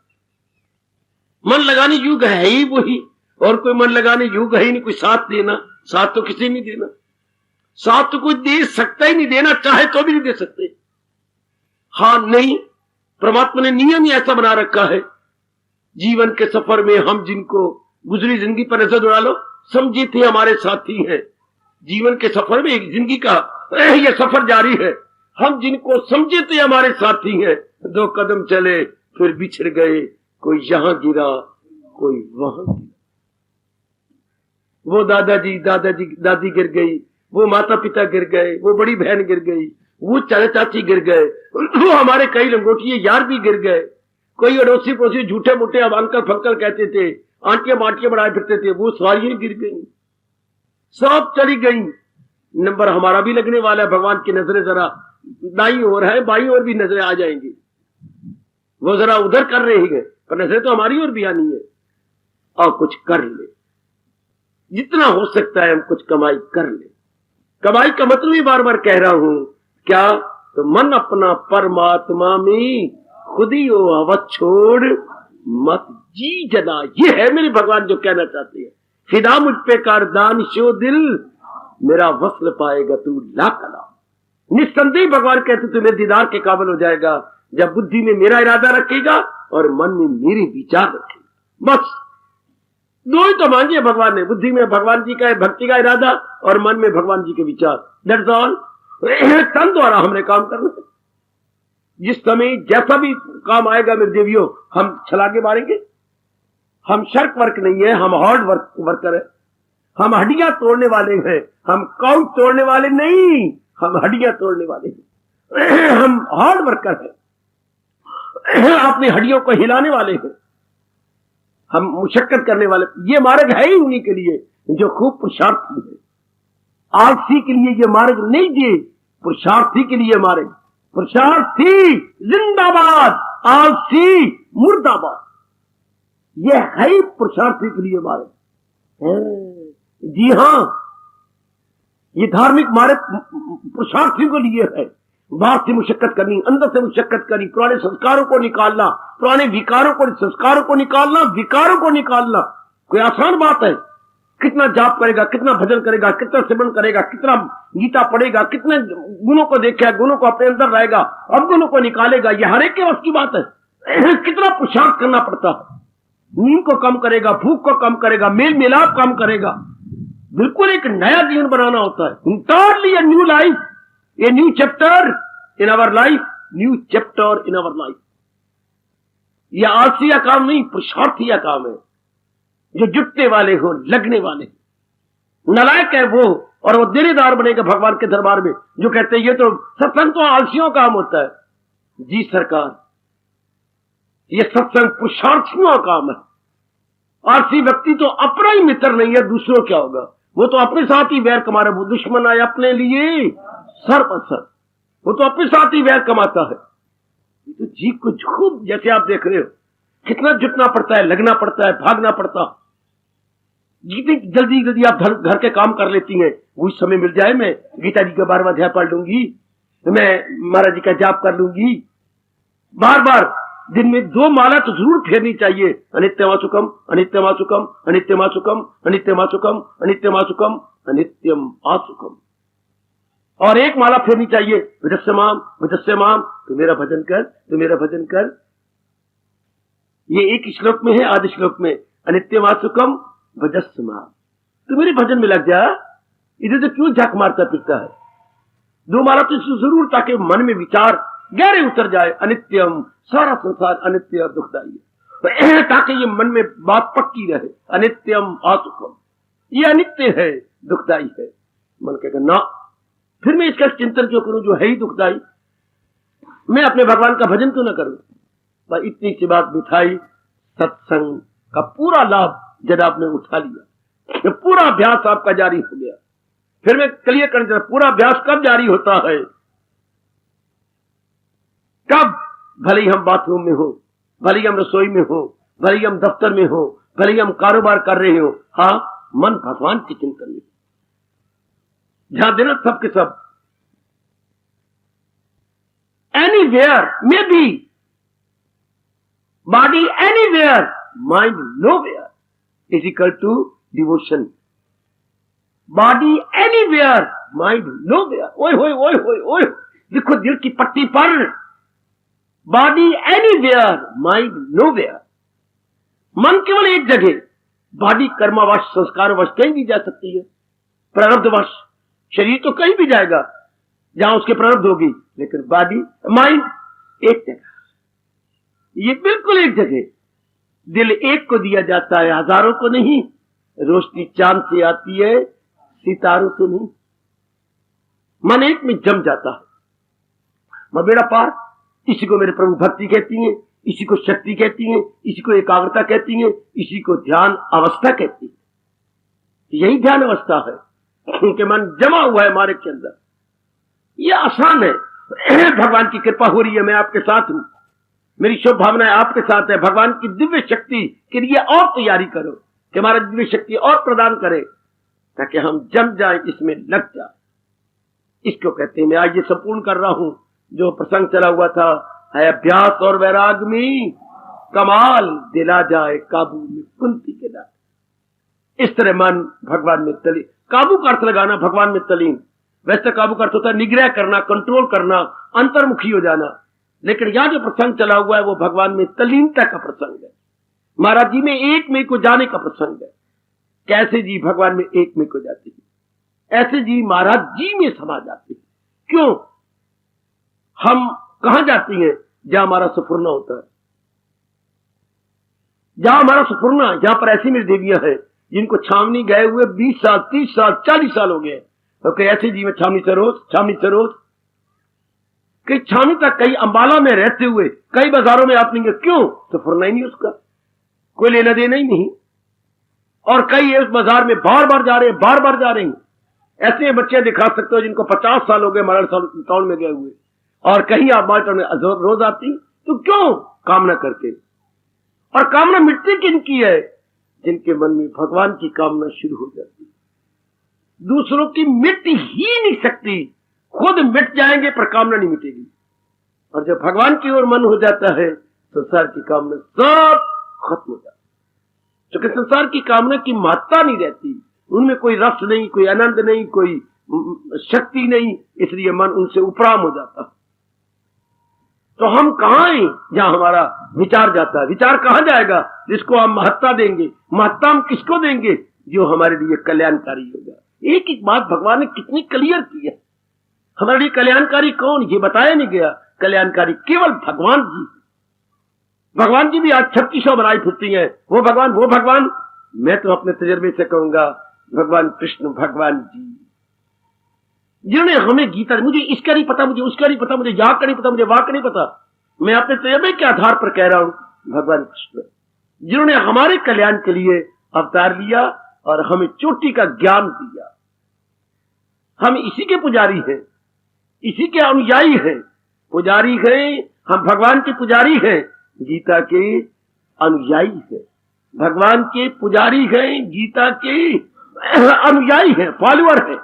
मन लगाने युग है ही वही, और कोई मन लगाने युग है ही नहीं। कोई साथ देना, साथ तो किसी नहीं देना। साथ तो कोई दे सकता ही नहीं, देना चाहे तो भी नहीं दे सकते। हाँ नहीं, परमात्मा ने नियम ही ऐसा बना रखा है। जीवन के सफर में हम जिनको गुजरी जिंदगी पर नजर उड़ा लो, समझे थे हमारे साथी हैं। जीवन के सफर में एक जिंदगी का यह सफर जारी है। हम जिनको समझे थे हमारे साथी हैं, 2 कदम चले फिर बिछड़ गए। कोई यहां गिरा, कोई वहां गिरा। वो दादाजी दादी गिर गई, वो माता पिता गिर गए, वो बड़ी बहन गिर गई, वो चाचा चाची गिर गए, वो हमारे कई लंगोटिए यार भी गिर गए। कोई अड़ोसी पड़ोसी झूठे मूठे अब अंकल फंकल कहते थे, आंटियां बांटियां बढ़ाए फिरते थे, वो सवारियां गिर गई, सब चली गई। नंबर हमारा भी लगने वाला है। भगवान की नजरें जरा दाई ओर है, बाई ओर भी नजरें आ जाएंगी। वो जरा उधर कर रहे हैं, पर नजरें तो हमारी ओर भी आनी है। और कुछ कर ले, जितना हो सकता है हम कुछ कमाई कर ले। कमाई का मतलब ही बार बार कह रहा हूं क्या, तो मन अपना परमात्मा में खुद ही हो, अवध छोड़ मत जी जना। ये है मेरे भगवान जो कहना चाहते हैं। फिदा मुझ पे कर दानिशो दिल, मेरा वस्ल पाएगा तू ला कला। निस्संदेह भगवान कहते तू मेरे दीदार के काबिल हो जाएगा जब बुद्धि में मेरा इरादा रखेगा और मन में मेरे विचार रखेगा। बस 2 ही तो मांगे भगवान ने, बुद्धि में भगवान जी का भक्ति का इरादा और मन में भगवान जी के विचार। That's all. तन द्वारा हमने काम करना है। जिस समय जैसा भी काम आएगा मेरे देवियों, हम छलांगे मारेंगे। हम शर्क वर्क नहीं है, हम हार्ड वर्कर है। हम हड्डियां तोड़ने वाले हैं, हम काउंट तोड़ने वाले नहीं, हम हड्डियां तोड़ने वाले हैं। हम हार्ड वर्कर हैं, अपनी हड्डियों को हिलाने वाले हैं, हम मुशक्कत करने वाले। ये मार्ग है ही उन्हीं के लिए जो खूब पुरुषार्थी है। आलसी के लिए ये मार्ग नहीं दिए, पुरुषार्थी के लिए मार्ग। पुरुषार्थी जिंदाबाद, आलसी मुर्दाबाद। ये है ही पुरुषार्थी के लिए मार्ग। जी हां, ये धार्मिक मार्ग पुरुषार्थियों के लिए है। बाहर से मुशक्कत करनी, अंदर से मुशक्कत करनी, पुराने संस्कारों को निकालना, पुराने विकारों को, संस्कारों को निकालना, विकारों को निकालना कोई आसान बात है? कितना जाप करेगा, कितना भजन करेगा, कितना सिमरन करेगा, कितना गीता पढ़ेगा, कितने गुणों को देखेगा, गुणों को अपने अंदर लाएगा, अब गुणों को निकालेगा, यह हर एक के वश की बात है। कितना पुरुषार्थ करना पड़ता है। नींद को कम करेगा, भूख को कम करेगा, मेल मिलाप कम करेगा, बिल्कुल एक नया जीवन बनाना होता है। Entirely a new life, a new chapter in our life, new chapter in our life. यह आलसी का काम नहीं, पुरुषार्थी का काम है। जो जुटने वाले हो, लगने वाले। नालायक है वो, और वो देनेदार बनेगा भगवान के दरबार में, जो कहते हैं ये तो सत्संग तो आलसियों का काम होता है। जी सरकार, ये सत्संग पुरुषार्थियों का काम है। आलसी व्यक्ति तो अपना ही मित्र नहीं है, दूसरों क्या होगा? वो तो अपने साथ ही वैर कमा रहा है। वो दुश्मन आए अपने लिए सर्वसर, वो तो अपने साथ ही वैर कमाता है। तो जी को खूब, जैसे आप देख रहे हो, कितना जुटना पड़ता है, लगना पड़ता है, भागना पड़ता। जितनी जल्दी जल्दी आप घर के काम कर लेती हैं, वही समय मिल जाए मैं गीता जी का 12वां अध्याय पढ़ लूंगी, मैं महाराज जी का जाप कर लूंगी। बार बार दिन में 2 माला तो जरूर फेरनी चाहिए। अनित्यमा सुखम, अनित्यमा सुखम, अनित्यमा सुखम, अनित्यमा सुखम, अनित्यमा सुखम, अनित्यम आसुखम। और 1 माला फेरनी चाहिए, विदस्यमाम विदस्यमाम, तू मेरा भजन कर, तू मेरा भजन कर। ये एक श्लोक में है, आधे श्लोक में अनित्यम आसुकम भजस्मा। तो मेरे भजन में लग जा, इधर तो क्यों झाक मारता फिरता है? दो मारा तो जरूर, ताकि मन में विचार गहरे उतर जाए। अनित्यम, सारा संसार अनित्य और दुखदाई है, ताकि ये मन में बात पक्की रहे। अनित्यम आसुकम, ये अनित्य है, दुखदाई है। मन कहेगा ना, फिर मैं इसका चिंतन क्यों करूं जो है ही दुखदाई? मैं अपने भगवान का भजन क्यों ना करूं? बस इतनी सी बात बिठाई, सत्संग का पूरा लाभ जनाब ने उठा लिया। पूरा अभ्यास आपका जारी हो गया। फिर मैं क्लियर करना चाहता, पूरा अभ्यास कब जारी होता है? कब? भले ही हम बाथरूम में हो, भले ही हम रसोई में हो, भले ही हम दफ्तर में हो, भले ही हम कारोबार कर रहे हो, हाँ, मन भगवान के चिंतन में, ध्यान देना सब के सब। Anywhere maybe, body anywhere, mind nowhere is equal to devotion. Body anywhere, mind nowhere. ओए होए ओए होए ओए, देखो दिल की पट्टी पर, बॉडी एनीवेयर, माइंड नोवेयर। मन केवल एक जगह, बॉडी कर्मवश, संस्कारवश कहीं भी जा सकती है, प्रारब्धवश शरीर तो कहीं भी जाएगा जहां उसके प्रारब्ध होगी, लेकिन बॉडी माइंड एक जगह, ये बिल्कुल एक जगह। दिल एक को दिया जाता है, हजारों को नहीं। रोशनी चांद से आती है, सितारों से नहीं। मन एक में जम जाता है। मैं बेड़ा पार, इसी को मेरे प्रभु भक्ति कहती हैं, इसी को शक्ति कहती हैं, इसी को एकाग्रता कहती हैं, इसी को ध्यान अवस्था कहती है। यही ध्यान अवस्था है, क्योंकि मन जमा हुआ है हमारे के अंदर। यह आसान है, भगवान की कृपा हो रही है, मैं आपके साथ हूं, मेरी शुभ भावनाएं आपके साथ है। भगवान की दिव्य शक्ति के लिए और तैयारी करो कि हमारा दिव्य शक्ति और प्रदान करे, ताकि हम जम जाए, इसमें लग जाए। इसको कहते हैं, मैं आज ये संपूर्ण कर रहा हूं जो प्रसंग चला हुआ था, है अभ्यास और वैराग में कमाल, दिला जाए काबू में कुंती के दांत। इस तरह मन भगवान में तलीन, काबू का अर्थ लगाना भगवान में तलीन। वैसे काबू का अर्थ होता है निग्रह करना, कंट्रोल करना, अंतर्मुखी हो जाना। लेकिन यहां जो प्रसंग चला हुआ है वो भगवान में तलीनता का प्रसंग है। महाराज जी में एक में को जाने का प्रसंग है। कैसे जी भगवान में एक में को जाते हैं, ऐसे जी महाराज जी में समा जाते हैं। क्यों? हम कहां जाते हैं? जहां हमारा सफुरना होता है, जहां हमारा सफुरना, जहां पर ऐसी मेरी देवियां हैं जिनको छावनी गए हुए 20 साल, 30 साल, 40 साल हो गए, तो कई ऐसे जी में छावनी से रोज, कई छावनी तक, कई अंबाला में रहते हुए, कई बाजारों में आप लेंगे। क्यों? सफुरना ही नहीं उसका, कोई लेना देना ही नहीं। और कई इस बाजार में बार बार जा रहे हैं। ऐसे बच्चे दिखा सकते हो जिनको 50 साल हो गए माल टाउन में गए हुए, और कहीं आप माल टाउन में रोज आती। तो क्यों? कामना करके। और कामना मिटती किनकी है? जिनके मन में भगवान की कामना शुरू हो जाती है। दूसरों की मिट ही नहीं सकती, खुद मिट जाएंगे पर कामना नहीं मिटेगी। और जब भगवान की ओर मन हो जाता है, संसार की कामना सब खत्म हो जाती है। क्योंकि संसार की कामना की महत्ता नहीं रहती, उनमें कोई रस नहीं, कोई आनंद नहीं, कोई शक्ति नहीं, इसलिए मन उनसे उपराम हो जाता है। तो हम कहां हैं जहां हमारा विचार जाता है? विचार कहां जाएगा जिसको हम महत्ता देंगे? महत्ता हम किसको देंगे? जो हमारे लिए कल्याणकारी होगा। एक एक बात भगवान ने कितनी क्लियर की है। हमारे लिए कल्याणकारी कौन, ये बताया नहीं गया। कल्याणकारी केवल भगवान जी। भगवान जी भी आज 3600 बनाई फिरती हैं। वो भगवान, मैं तो अपने तजर्बे से कहूंगा भगवान कृष्ण भगवान जी, जिन्होंने हमें गीता, मुझे इसका नहीं पता, मुझे उसका नहीं पता, मुझे यहाँ का नहीं पता, मुझे वहां का नहीं पता, मैं अपने तजर्बे के आधार पर कह रहा हूं, भगवान कृष्ण, जिन्होंने हमारे कल्याण के लिए अवतार लिया और हमें चोटी का ज्ञान दिया। हम इसी के पुजारी हैं, इसी के अनुयायी हैं। पुजारी हैं, हम भगवान के पुजारी हैं, गीता के अनुयायी हैं। भगवान के पुजारी हैं, गीता के अनुयायी हैं, फॉलोअर हैं,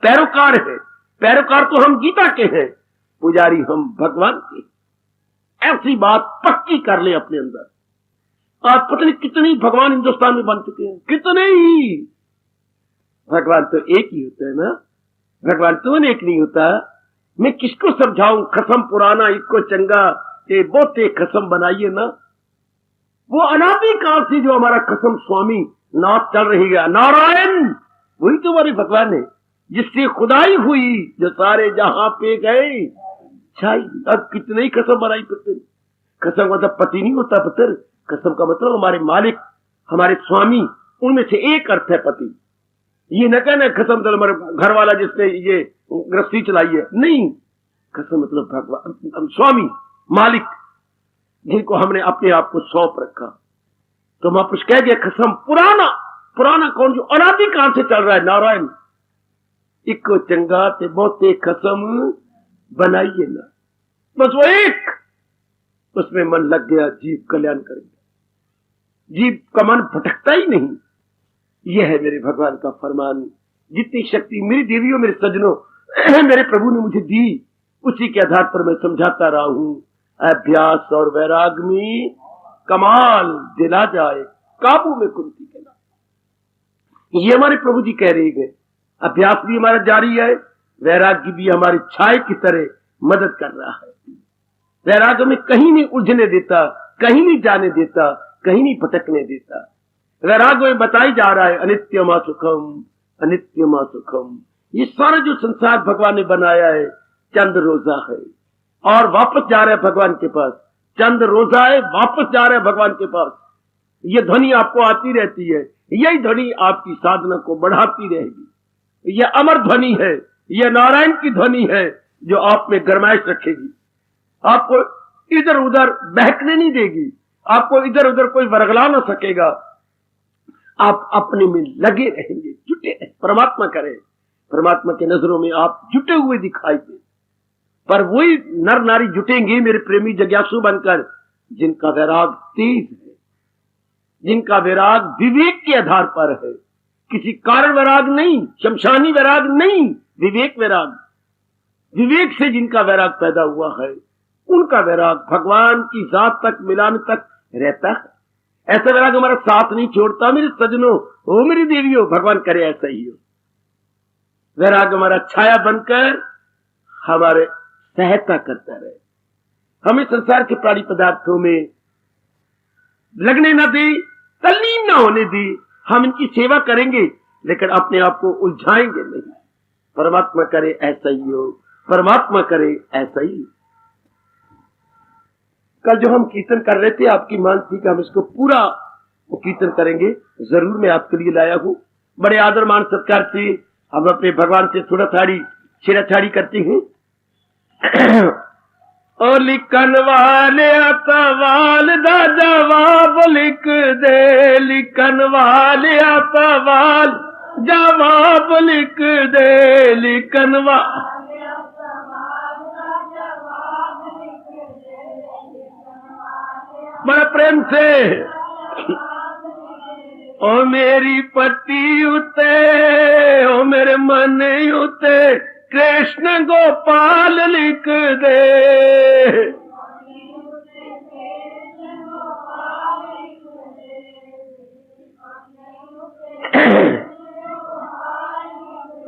पैरोकार हैं। पैरोकार तो हम गीता के हैं, पुजारी हम भगवान के। ऐसी बात पक्की कर ले अपने अंदर। आज पता नहीं कितनी भगवान हिंदुस्तान में बन चुके हैं, कितने ही। भगवान तो एक ही होता है ना, भगवान तो एक नहीं होता। मैं किसको समझाऊं? खसम पुराना इको चंगा, ये बोते खसम बनाइए ना। वो अनादि काल से जो हमारा कसम स्वामी नाथ चल रही है, नारायण वही तो हमारे भगवान है, जिससे खुदाई हुई, जो सारे जहां पे गए छाई। अब कितने ही कसम बनाई फिरते। कसम का मतलब पति नहीं होता पुत्र, कसम का मतलब हमारे मालिक, हमारे स्वामी, उनमें से एक अर्थ है पति। ये न कहना कसम मतलब हमारे घर वाला जिसने ये गृहस्थी चलाई है, नहीं। कसम मतलब भगवान, स्वामी, मालिक, जिनको हमने अपने आप को सौंप रखा। तो महापुरुष कह दिया कसम, पुराना पुराना कौन, जो अनादि काल से चल रहा है, नारायण। इको चंगा ते बहुते कसम बनाइए ना, बस वो एक, उसमें मन लग गया, जीव कल्याण करेंगे। जीव का मन भटकता ही नहीं। यह है मेरे भगवान का फरमान। जितनी शक्ति मेरी देवियों, मेरे सज्जनों, मेरे प्रभु ने मुझे दी, उसी के आधार पर मैं समझाता रहा हूं। अभ्यास और वैराग में कमाल दिला जाए, काबू में कुंती के नाम। ये हमारे प्रभु जी कह रहे हैं। अभ्यास भी हमारा जारी है, वैराग्य भी हमारी छाए की तरह मदद कर रहा है। वैराग में कहीं नहीं उलझने देता, कहीं नहीं जाने देता, कहीं नहीं भटकने देता। वैराग में बताई जा रहा है अनित्यमा सुखम, अनित्यमा सुखम। ये सारा जो संसार भगवान ने बनाया है चंद रोजा है, और वापस जा रहा है भगवान के पास। चंद रोजा है, वापस जा रहा है भगवान के पास। ये ध्वनि आपको आती रहती है, यही ध्वनि आपकी साधना को बढ़ाती रहेगी। यह अमर ध्वनि है, यह नारायण की ध्वनि है, जो आप में गरमाइश रखेगी, आपको इधर उधर बहकने नहीं देगी, आपको इधर उधर कोई वरगला ना सकेगा। आप अपने में लगे रहेंगे, जुटे रहें, परमात्मा करें। परमात्मा के नजरों में आप जुटे हुए दिखाई दे। पर वही नर नारी जुटेंगे मेरे प्रेमी जिज्ञासु बनकर, जिनका वैराग तेज है, जिनका वैराग विवेक के आधार पर है। किसी कारण वैराग नहीं, शमशानी वैराग नहीं, विवेक वैराग। विवेक से जिनका वैराग पैदा हुआ है, उनका वैराग भगवान की जात तक मिलाने तक रहता है। ऐसा वैराग हमारा साथ नहीं छोड़ता मेरे सज्जनों, हो मेरी देवियों, भगवान करे ऐसा ही हो। वैराग हमारा छाया बनकर हमारे सहायता करता रहे, हमें संसार के प्राणी पदार्थों में लगने न दे, तल्लीन न होने दे। हम इनकी सेवा करेंगे, लेकिन अपने आप को उलझाएंगे नहीं। परमात्मा करे ऐसा ही हो, परमात्मा करे ऐसा ही। कल जो हम कीर्तन कर रहे थे, आपकी मांग थी कि हम इसको पूरा कीर्तन करेंगे। जरूर मैं आपके लिए लाया हूं। बड़े आदर मान सत्कार से हम अपने भगवान से थोड़ा थाड़ी छेड़ाछाड़ी करते हैं। ओ लिखन वाले सवाल दा जवाब लिख दे, लिखन वाले सवाल जवाब लिख दे, लिखन बड़ा प्रेम से। ओ मेरी पति उते, ओ मेरे मन उते कृष्ण गोपाल लिख दे।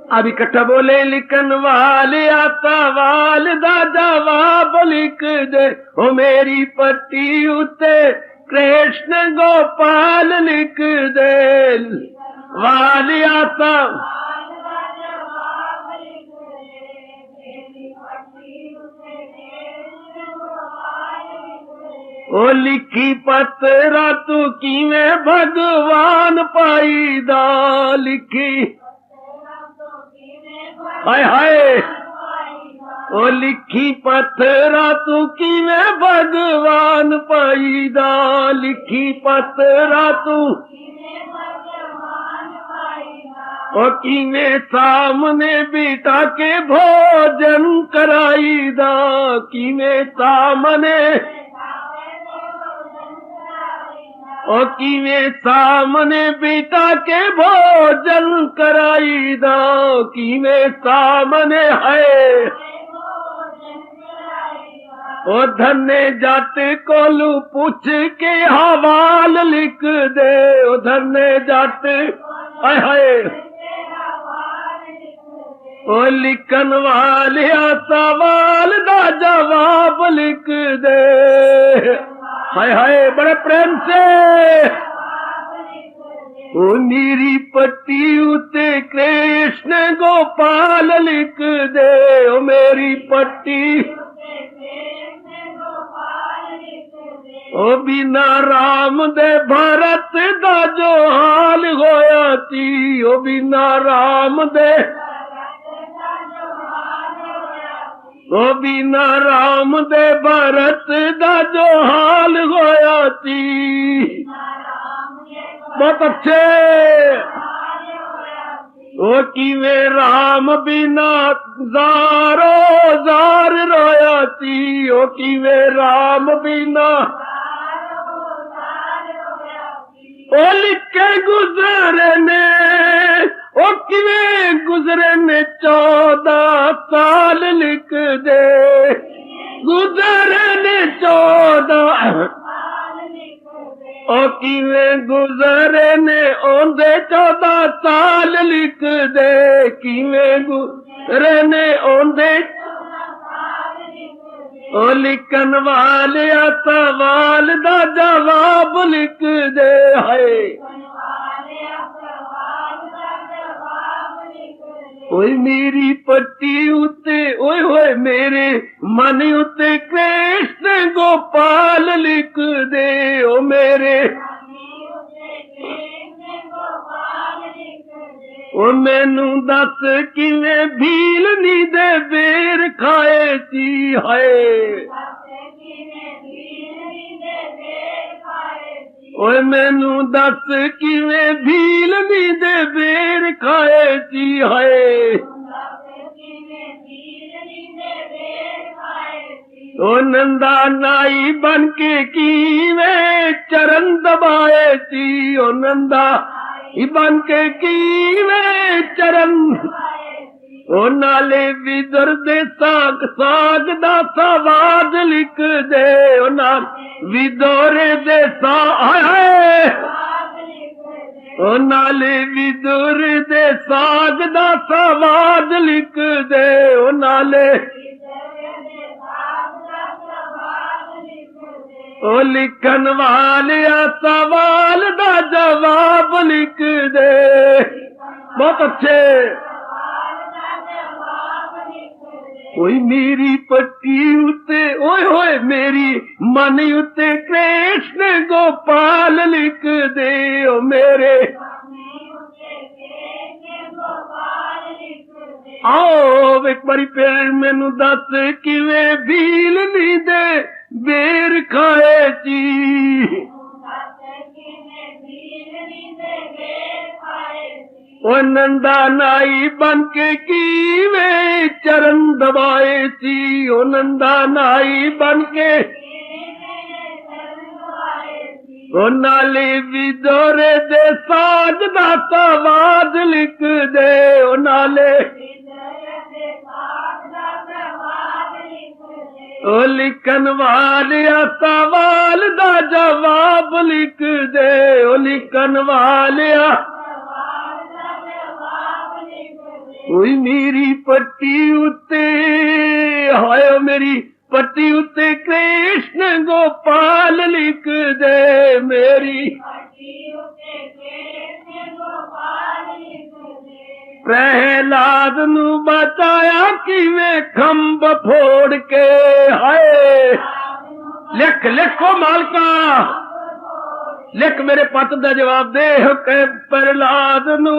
अब इकट्ठा बोले, लिखन वाले सवाल दा जवाब लिख दे, ओ मेरी पट्टी उते कृष्ण गोपाल लिख दे। वाले आता ओ लिखी पत्रा तू किवें भगवान पाई दा, लिखी हाय हाय। ओ लिखी पत्रा तू किवें भगवान पाई दा, लिखी पत्रा तू ओ किवें सामने बिठा के भोजन कराई दा, किवें सामने ओ किवें सामने बिठा के भोजन कराई दा, किवें सामने है। ओ धन्य जात कोलू पूछ के हवाल लिख दे, ओ धन्य जात हाय हाय। ओ लिखन वाले सवाल दा जवाब लिख दे, हाय हाय। बड़े प्रेम प्रेम से ओ नीरी पट्टी उते कृष्ण गोपाल लिख दे, ओ मेरी पट्टी ओ बिना राम दे भारत दा जो हाल होया सी, ओ बिना राम दे ओ बिना राम दे भारत दा जो हाल होया सी। बहुत अच्छे। ओ किवें राम बिना ज़ारो ज़ार रोया सी, ओ किवें राम बिना ओ लिखे गुजरे ने, ओ किवें गुजरे ने 14 साल लिख दे, गुजरे ने 14 ओ किवें गुजरे ने ओंदे 14 साल लिख दे, किवें गुजरे ने ओंदे ओ लिखन वालिया सवाल दा जवाब लिख दे। है ओए मेरी पट्टी उते ओए होए मेरे मन उते कृष्ण गोपाल लिख दे, ओ मेरे ओ मैनू दस किवें भील नी दे बेर खाए सी। है ओए मैनू दस किवें भील नी दे बेर खाए सी। है ओ नंदा नाई बन के किवें चरण दबाए सी, ओ नंदा बन के किवें चरण ओ नाले विदर दे साग साग दा सवाद लिख दे, ओ नाल विदोरे दे साग ओ नाले विदुर दे साग दा सवाद लिख दे, ओ नाले ओ लिखन वालिया सवाल दा जवाब लिख दे। बहुत अच्छे। ओए मेरी पट्टी उते ओए होए मेरी मन उते कृष्ण गोपाल लिख दे, ओ मेरे आओ एक बारी फिर मैनू दस किवें भील नी दे बेर खाए सी। ओ नंदा नाई बन के किवें चरण दबाए सी, ओ नंदा नाई बन के ओ नाले विदोरे दे साज दा सवाद लिख दे, ओ नाले ओ लिखन वालिया सवाल दा जवाब लिख दे, ओ लिखन वालिया ओए मेरी पट्टी उते हाय मेरी पट्टी उते कृष्ण गोपाल लिख दे, मेरी प्रहलाद नू बचाया किवें खंब फोड़ के। हाय लिख लिखो मालका लिख मेरे पत दा जवाब दे, के प्रहलाद नू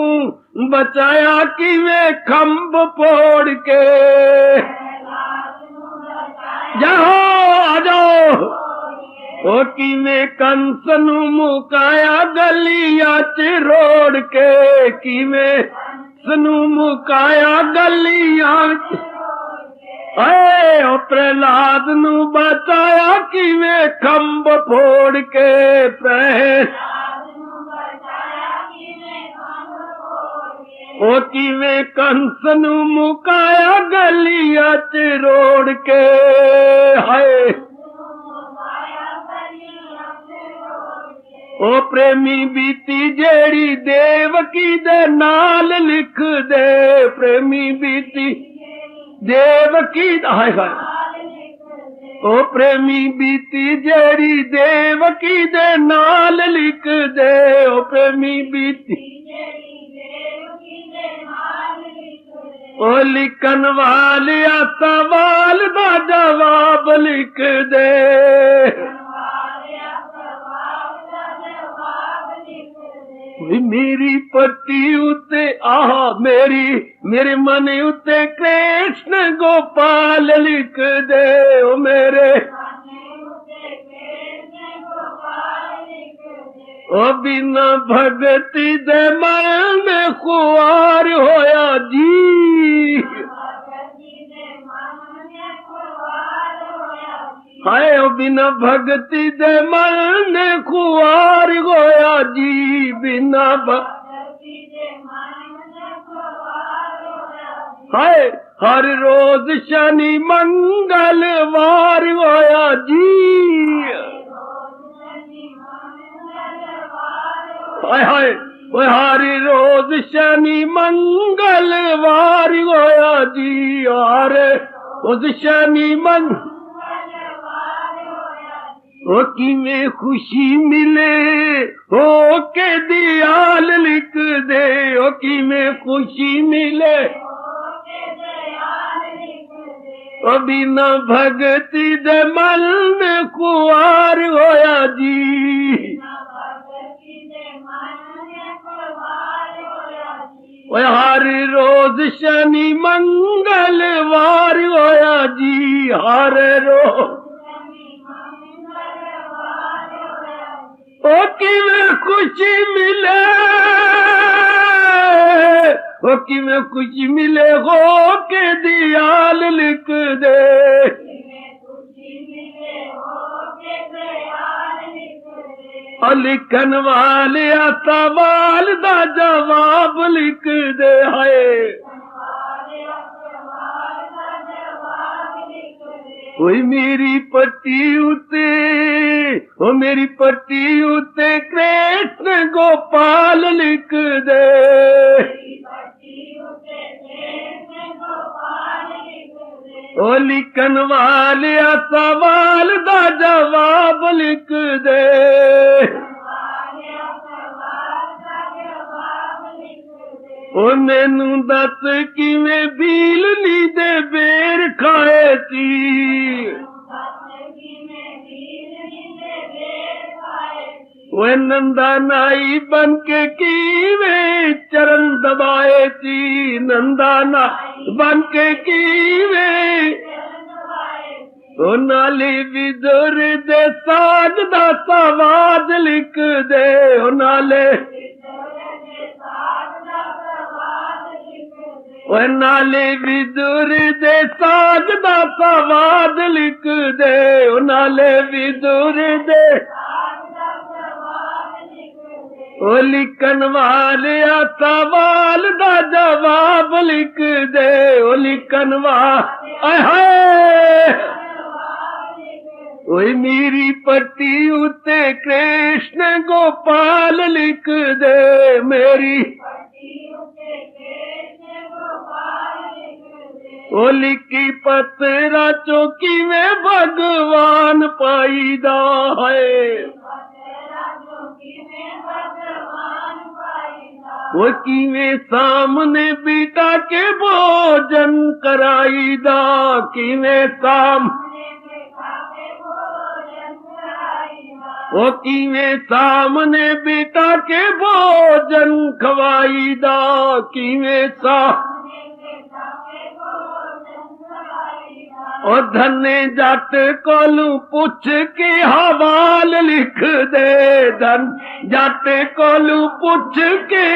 बचाया किवें खंब फोड़ के। जाओ आ जाओ ओ किवें कंस नू मुकाया गलियां च रोड़ के, किवें सनू मुकाया गलियां ओ प्रहलाद नू बचाया किवें खंब फोड़ के। ओ किवें कंस नू मुकाया गलियां च रोड़ के। हाय ओ प्रेमी बीती जेड़ी देवकी दे नाल लिख दे, प्रेमी बीती देवकी हाय हाय ओ प्रेमी बीती जेरी देवकी दे नाल लिख दे, ओ प्रेमी बीती ओ लिखन वालिया सवाल दा जवाब लिख दे। मेरी पट्टी उते आह मेरे मन उते कृष्ण गोपाल लिख दे, ओ मेरे ओ बिना भगती दे मन में खुआर होया जी, हाय ओ बिना भगती दे मन में खुआर होया जी, बिना भगती दे मन में खुआर होया जी, हाय हर रोज शनि मंगलवार होया जी, हाय हाय हर रोज शनि मंगलवार होया जी, हर रोज शनि मंगल ओ किवें खुशी मिले हो के दियाल लिख दे, ओ किवें खुशी मिले ओ बिना भगती दे मन में खुआर होया जी, ओ हर रोज शनि मंगलवार होया जी, हर रोज ओ किवें खुशी मिले ओ किवें खुशी मिले हो के दियाल लिख दे, ओ लिखन वाले सवाल दा जवाब लिख दे, है कोई मेरी पट्टी उते ओ मेरी पट्टी उते कृष्ण गोपाल लिख दे, ओ लिखन वाले सवाल दा जवाब लिख दे, ओ मैनू दस किवें बीलनी दे बेर खाए सी, वो नंदा नाई बन के किवें चरण दबाए सी, नंदा नाई बन के किवें ओ नाली विदुर दे साज दा सवाद लिख दे, ओ नाले ओ नाले विदुर दे साज दा सवाद लिख दे, ओ नाले विदुर दे ओ लिखन वाले सवाल दा जवाब लिख दे, ओ लिखन वाले ओए मेरी पट्टी उते कृष्ण गोपाल लिख दे, मेरी ओ लिखी पत्रा चौकी में भगवान पाईदा है, वो किवें सामने बिठा के भोजन कराईदा, किवें वो किवें सामने बिठा के भोजन खवाईदा, किवें और धने जट कोलू पुछ के हवाल लिख दे, धन जट कोलू पुछ के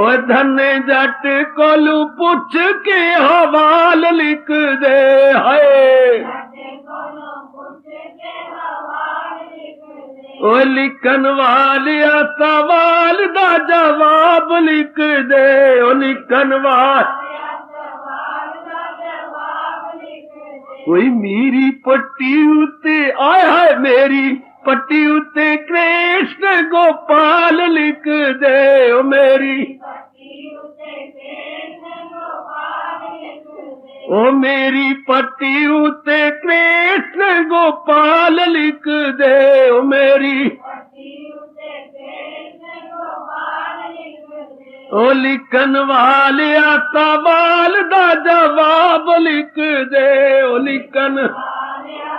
और धने जट कोलू पुछ के हवाल लिख दे, है ओ लिखन वाले सवाल दा जवाब लिख दे, ओ लिखन वाले कोई मेरी पट्टी उते आय है मेरी पट्टी उते कृष्ण गोपाल लिख दे, ओ मेरी ओ मेरी पट्टी उते कृष्ण गोपाल लिख दे, ओ मेरी ओ लिखन वालिया सवाल दा जवाब लिख दे, ओ लिखन वालिया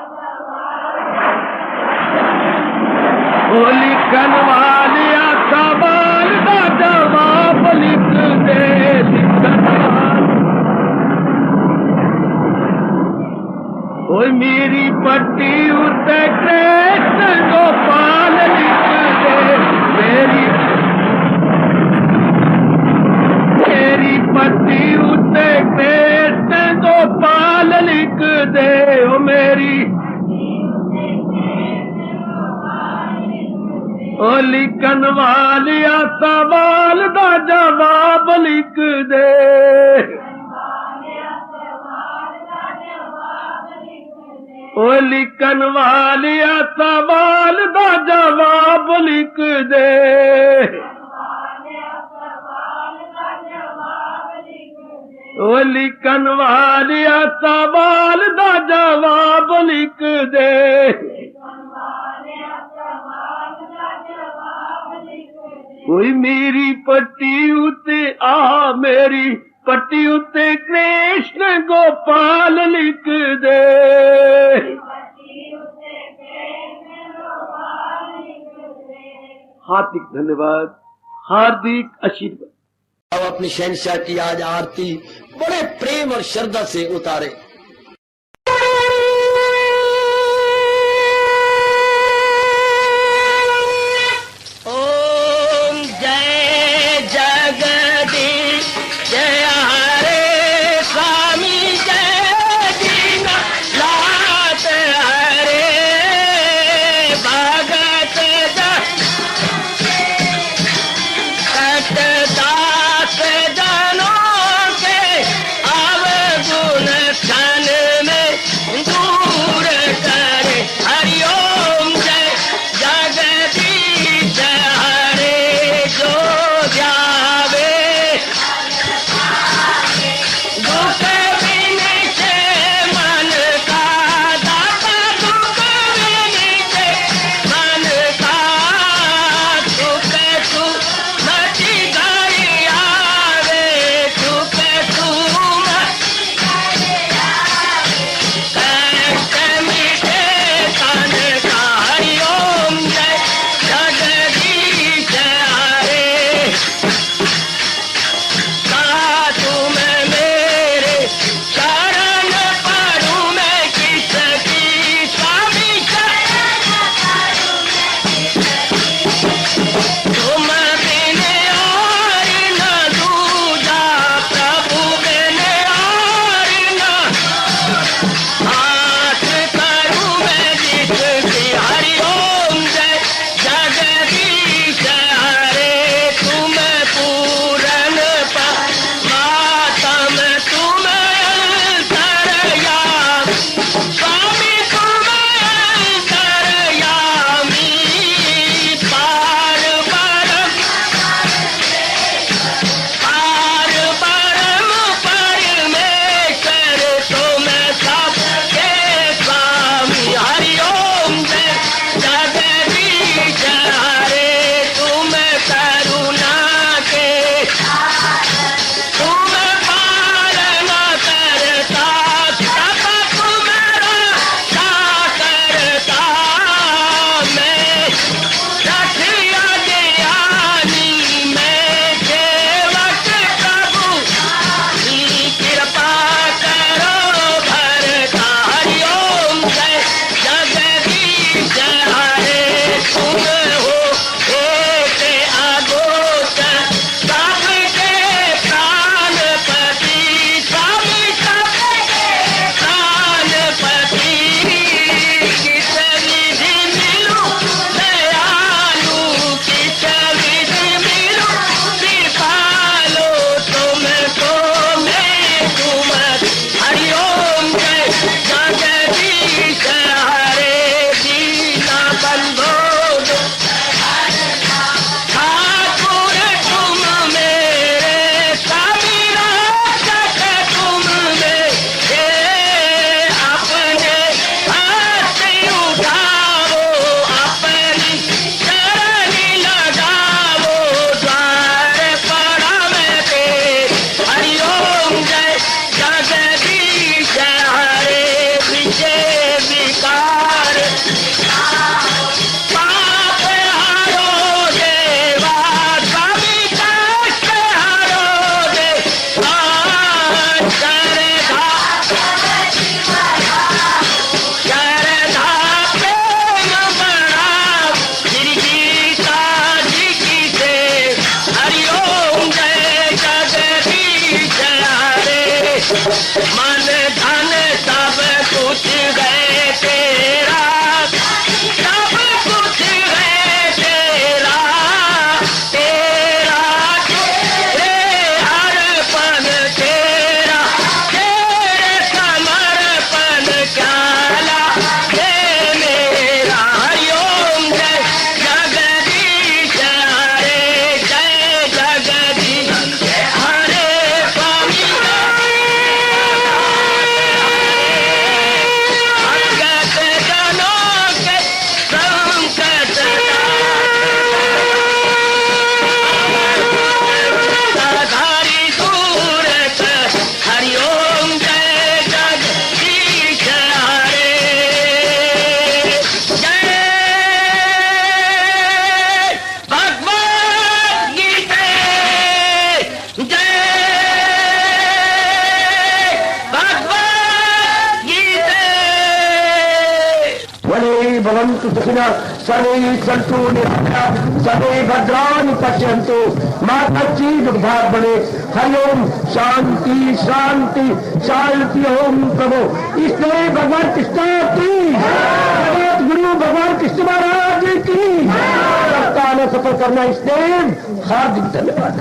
सवाल दा जवाब लिख दे, ओए मेरी पट्टी उते कृष्ण गोपाल लिख दे, मेरी पट्टी उते कृष्ण गोपाल लिख दे, ओ मेरी ओ लिखन वालिया सवाल दा जवाब लिख दे, ओ लिखन वालिया सवाल दा जवाब लिख दे, ओ लिखन वालिया सवाल दा जवाब लिख दे, कोई मेरी पट्टी उते आ मेरी पट्टी उते कृष्ण गोपाल लिख दे, हार्दिक धन्यवाद, हार्दिक आशीर्वाद। अब अपनी शहंशाह की आज आरती बड़े प्रेम और श्रद्धा से उतारे। ओम जय जगदीश जय हरे स्वामी जय दीना लात हरे भगत दास जनों के अवगुण अन धन सब कुछ है तेरा, सब कुछ है तेरा, तेरा तेरे अर्पण तेरा, तेरे समर्पण क्याला हे मेरा। हरिओम जय जगदीश हरे, जय जगदीश हरे स्वामी भगत जनों के संकट धारी सूरत। हरिओम जय जगदीश हरे, जय भगवद गीता, जय भगवद गीता। वने भवन्तु सुखिनः सर्वे सन्तु निरामयाः सर्वे भद्राणि पश्यन्तु मा कश्चित् दुःखभाग् भवेत्। हरि ओम शांति शांति शांति। ओम प्रभु इसलिए भगवान कृष्ण की जगत गुरु भगवान कृष्ण महाराज की सप्ताह सफल करना इसलिए हार्दिक धन्यवाद।